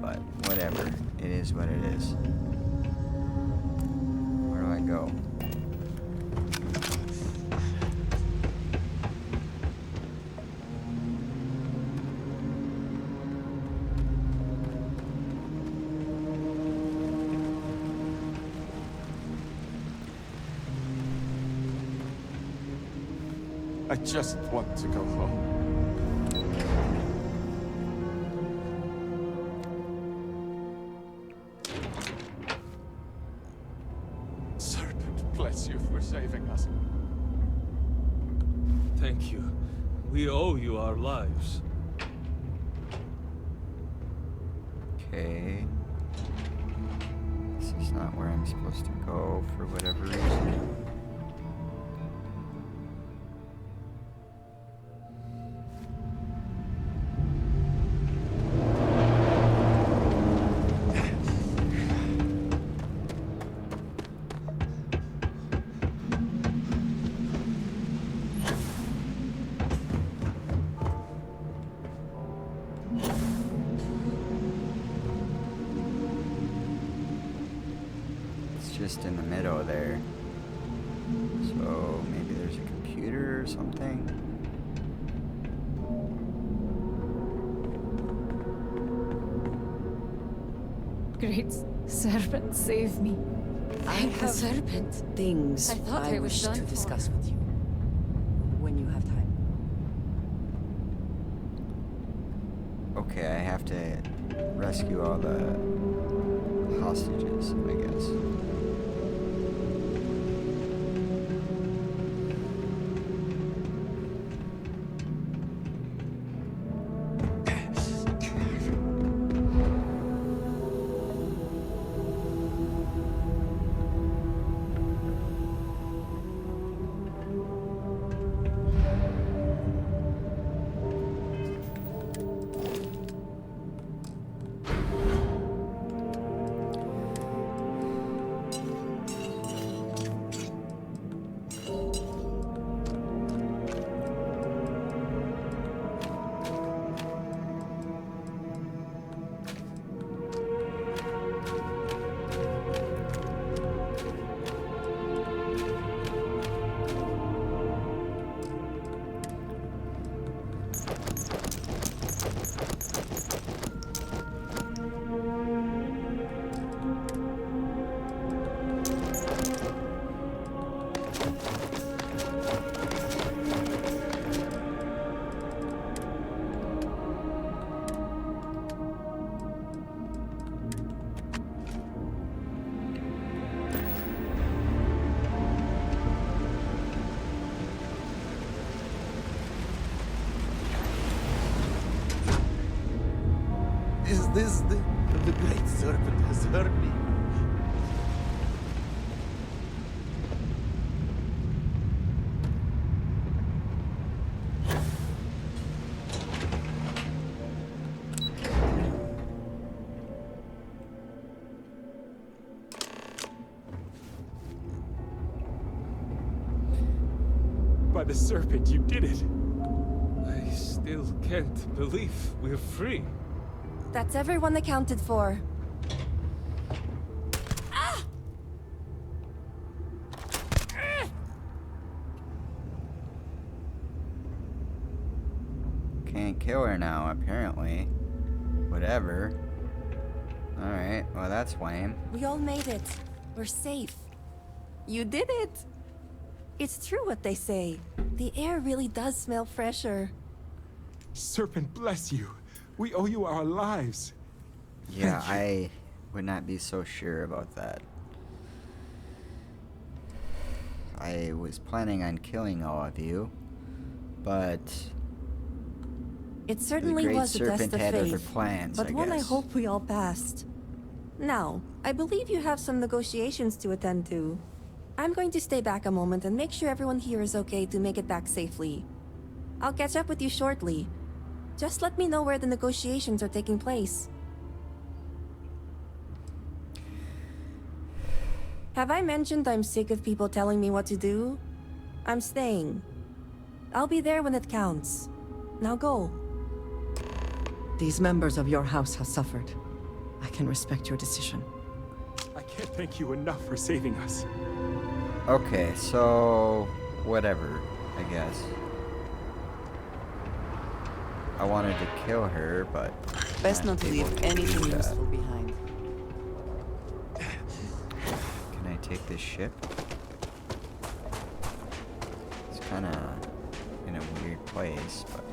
But whatever. It is what it is. Where do I go? I just want to go home. Serpent, bless you for saving us. Thank you. We owe you our lives. Okay. This is not where I'm supposed to go for whatever reason. just in the middle there. So maybe there's a computer or something. Great serpent, save me. I Thank the have serpent. things I thought I I was wish done to for. discuss with you. When you have time. Okay, I have to rescue all the hostages, I guess. Is this the great serpent has heard me? By the serpent, you did it! I still can't believe we're free. That's everyone accounted for. Can't kill her now, apparently. Whatever. Alright, well that's lame. We all made it. We're safe. You did it! It's true what they say. The air really does smell fresher. Serpent bless you. We owe you our lives. Yeah, I would not be so sure about that. I was planning on killing all of you, but It certainly the Great was a test Serpent of had other faith, plans, but I one I guess. hope we all passed. Now, I believe you have some negotiations to attend to. I'm going to stay back a moment and make sure everyone here is okay to make it back safely. I'll catch up with you shortly. Just let me know where the negotiations are taking place. Have I mentioned I'm sick of people telling me what to do? I'm staying. I'll be there when it counts. Now go. These members of your house have suffered. I can respect your decision. I can't thank you enough for saving us. Okay, so whatever, I guess. I wanted to kill her, but Best not to able leave to anything do that. useful behind. Can I take this ship? It's kind of in a weird place, but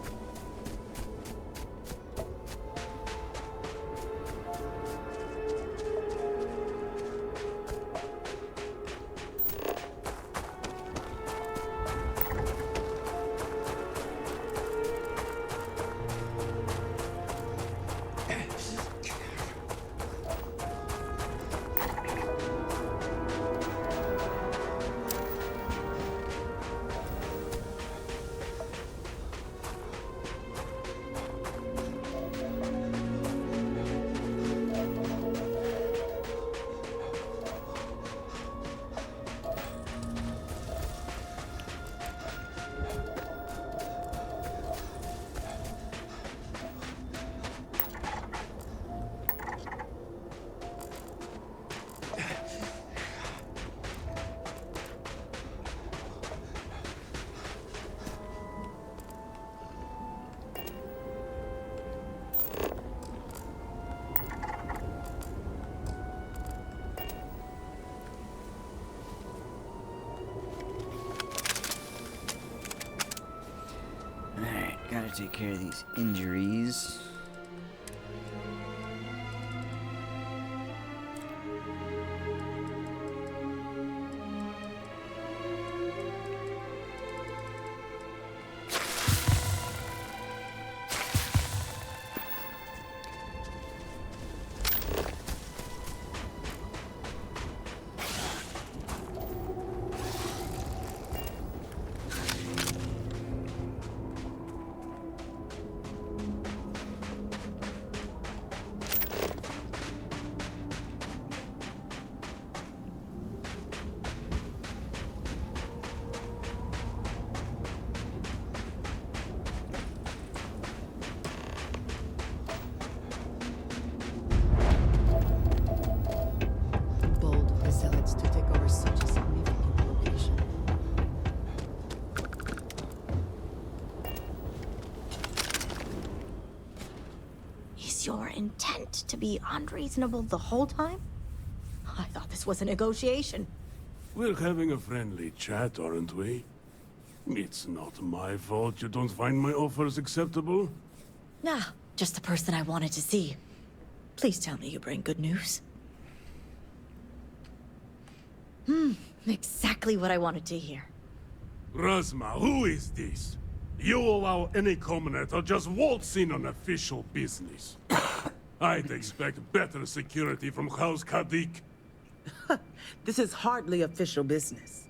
take care of these injuries. Bold of the Zealots to take over such a significant location. Is your intent to be unreasonable the whole time? I thought this was a negotiation. We're having a friendly chat, aren't we? It's not my fault you don't find my offers acceptable. Nah, just the person I wanted to see. Please tell me you bring good news. Exactly what I wanted to hear. Razma, who is this? You allow any commoner to just waltz in on official business. I'd expect better security from House Kadik. This is hardly official business.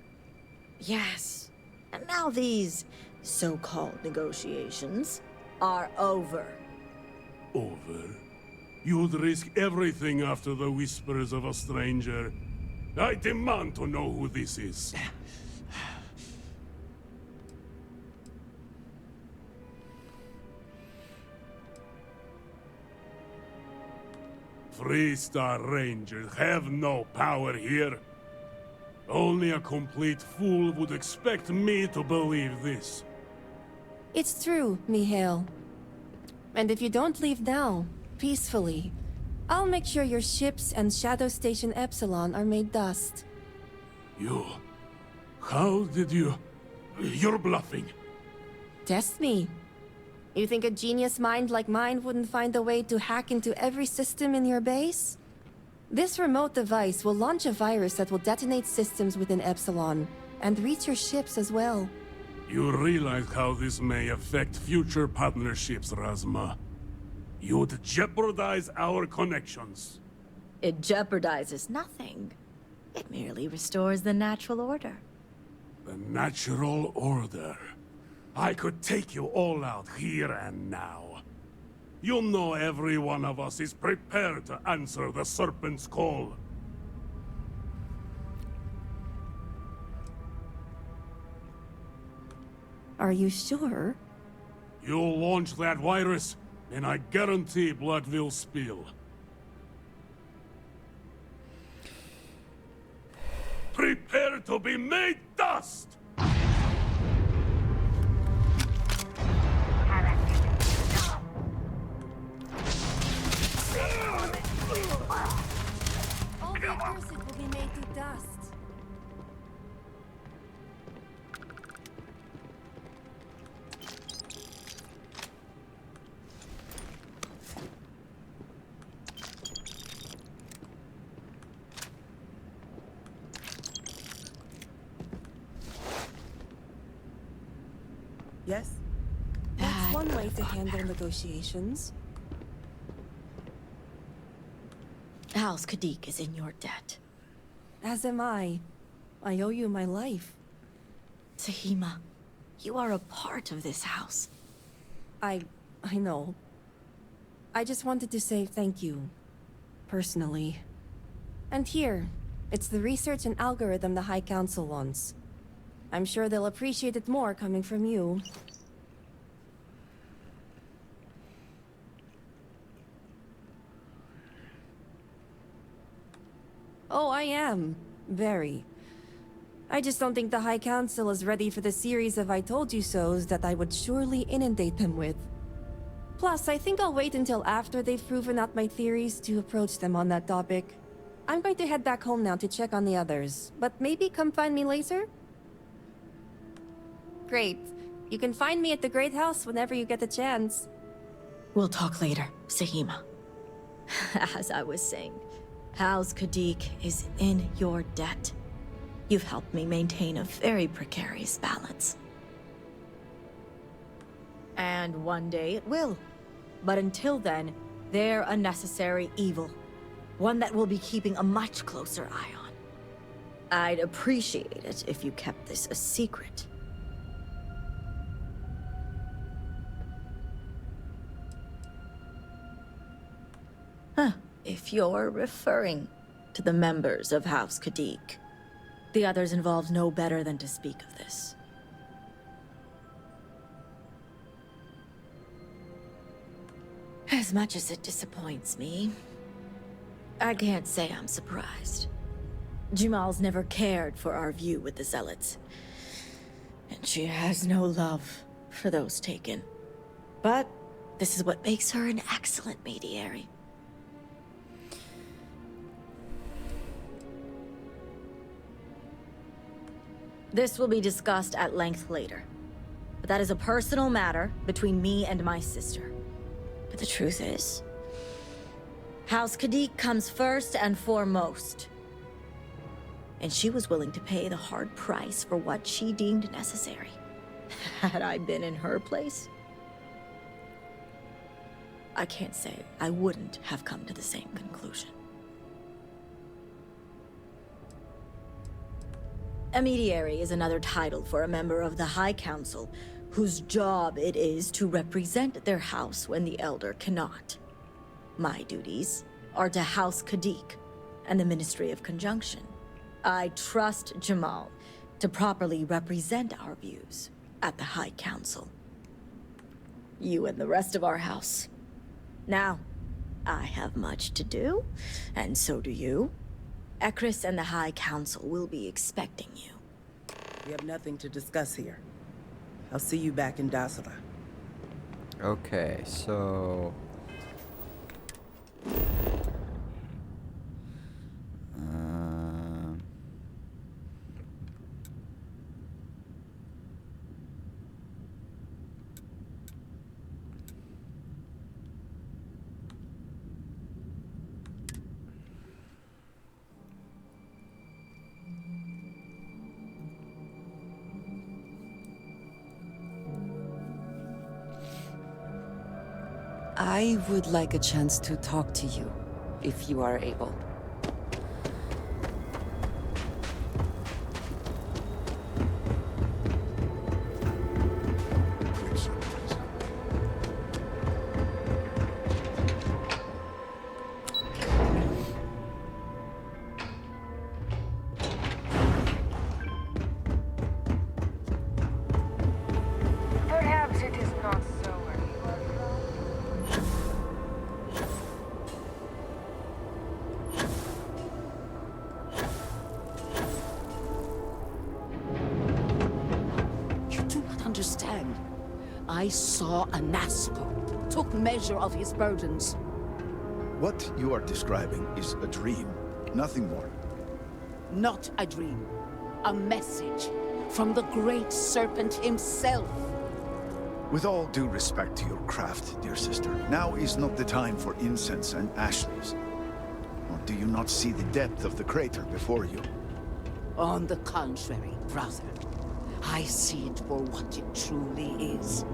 Yes. And now these so-called negotiations are over. Over? You'd risk everything after the whispers of a stranger. I demand to know who this is. Three-star Rangers have no power here. Only a complete fool would expect me to believe this. It's true, Mihail. And if you don't leave now, peacefully, I'll make sure your ships and Shadow Station Epsilon are made dust. You... How did you... You're bluffing. Test me. You think a genius mind like mine wouldn't find a way to hack into every system in your base? This remote device will launch a virus that will detonate systems within Epsilon, and reach your ships as well. You realize how this may affect future partnerships, Razma. You'd jeopardize our connections. It jeopardizes nothing. It merely restores the natural order. The natural order. I could take you all out here and now. You know every one of us is prepared to answer the Serpent's call. Are you sure? You'll launch that virus, and I guarantee blood will spill. Prepare to be made dust! All the accursed will be made to dust. Yes? That's one way to handle negotiations. House Kadik is in your debt. As am I. I owe you my life. Tahima, you are a part of this house. I know. I just wanted to say thank you. Personally. And here, it's the research and algorithm the High Council wants. I'm sure they'll appreciate it more coming from you. Oh, I am. Very. I just don't think the High Council is ready for the series of I told you so's that I would surely inundate them with. Plus, I think I'll wait until after they've proven out my theories to approach them on that topic. I'm going to head back home now to check on the others, but maybe come find me later? Great. You can find me at the Great House whenever you get the chance. We'll talk later, Sahima. As I was saying, House Kadik is in your debt. You've helped me maintain a very precarious balance. And one day it will. But until then, they're a necessary evil. One that we'll be keeping a much closer eye on. I'd appreciate it if you kept this a secret. Huh. If you're referring to the members of House Kadik, the others involved know better than to speak of this. As much as it disappoints me, I can't say I'm surprised. Jamal's never cared for our view with the Zealots, and she has no love for those taken. But this is what makes her an excellent mediator. This will be discussed at length later, but that is a personal matter between me and my sister. But the truth is, House Kadik comes first and foremost. And she was willing to pay the hard price for what she deemed necessary. Had I been in her place, I can't say I wouldn't have come to the same conclusion. A mediary is another title for a member of the High Council, whose job it is to represent their house when the Elder cannot. My duties are to House Kadik and the Ministry of Conjunction. I trust Jamal to properly represent our views at the High Council. You and the rest of our house. Now, I have much to do, and so do you. Ekris and the High Council will be expecting you. We have nothing to discuss here. I'll see you back in Dasara. Okay, so... I would like a chance to talk to you, if you are able. Perhaps it is not so where you are from. You do not understand. I saw a Nazco, took measure of his burdens. What you are describing is a dream, nothing more. Not a dream. A message from the Great Serpent himself. With all due respect to your craft, dear sister, now is not the time for incense and ash leaves. Or do you not see the depth of the crater before you? On the contrary, brother. I see it for what it truly is.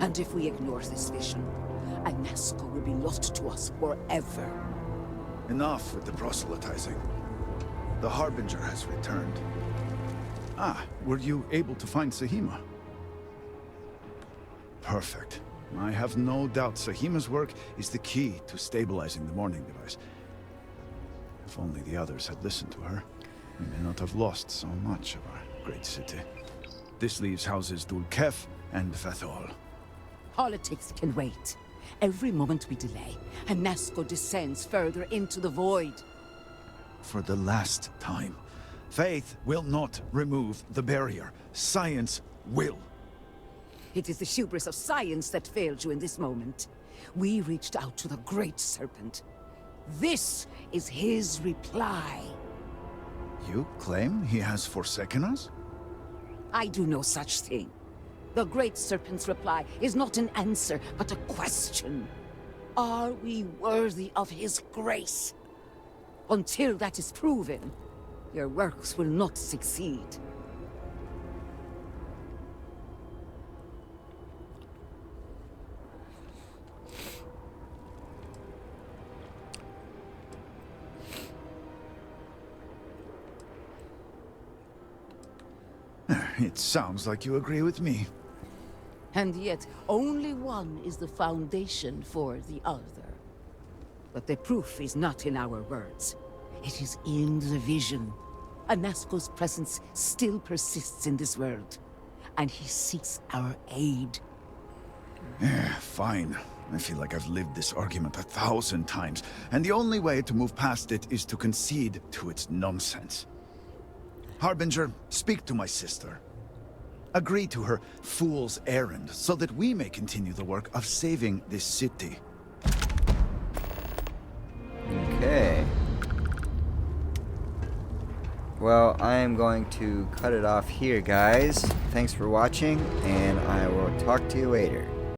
And if we ignore this vision, a Nazco will be lost to us forever. Enough with the proselytizing. The Harbinger has returned. Ah, were you able to find Sahima? Perfect. I have no doubt Sahima's work is the key to stabilizing the morning device. If only the others had listened to her, we may not have lost so much of our great city. This leaves houses Dulkef and Fathol. Politics can wait. Every moment we delay, a Nazco descends further into the void. For the last time, faith will not remove the barrier. Science will. It is the hubris of science that failed you in this moment. We reached out to the Great Serpent. This is his reply. You claim he has forsaken us? I do no such thing. The Great Serpent's reply is not an answer, but a question. Are we worthy of his grace? Until that is proven, your works will not succeed. It sounds like you agree with me. And yet, only one is the foundation for the other. But the proof is not in our words. It is in the vision. Anasco's presence still persists in this world, and he seeks our aid. Fine. I feel like I've lived this argument 1,000 times, and the only way to move past it is to concede to its nonsense. Harbinger, speak to my sister. Agree to her fool's errand, so that we may continue the work of saving this city. Okay. Well, I am going to cut it off here, guys. Thanks for watching, and I will talk to you later.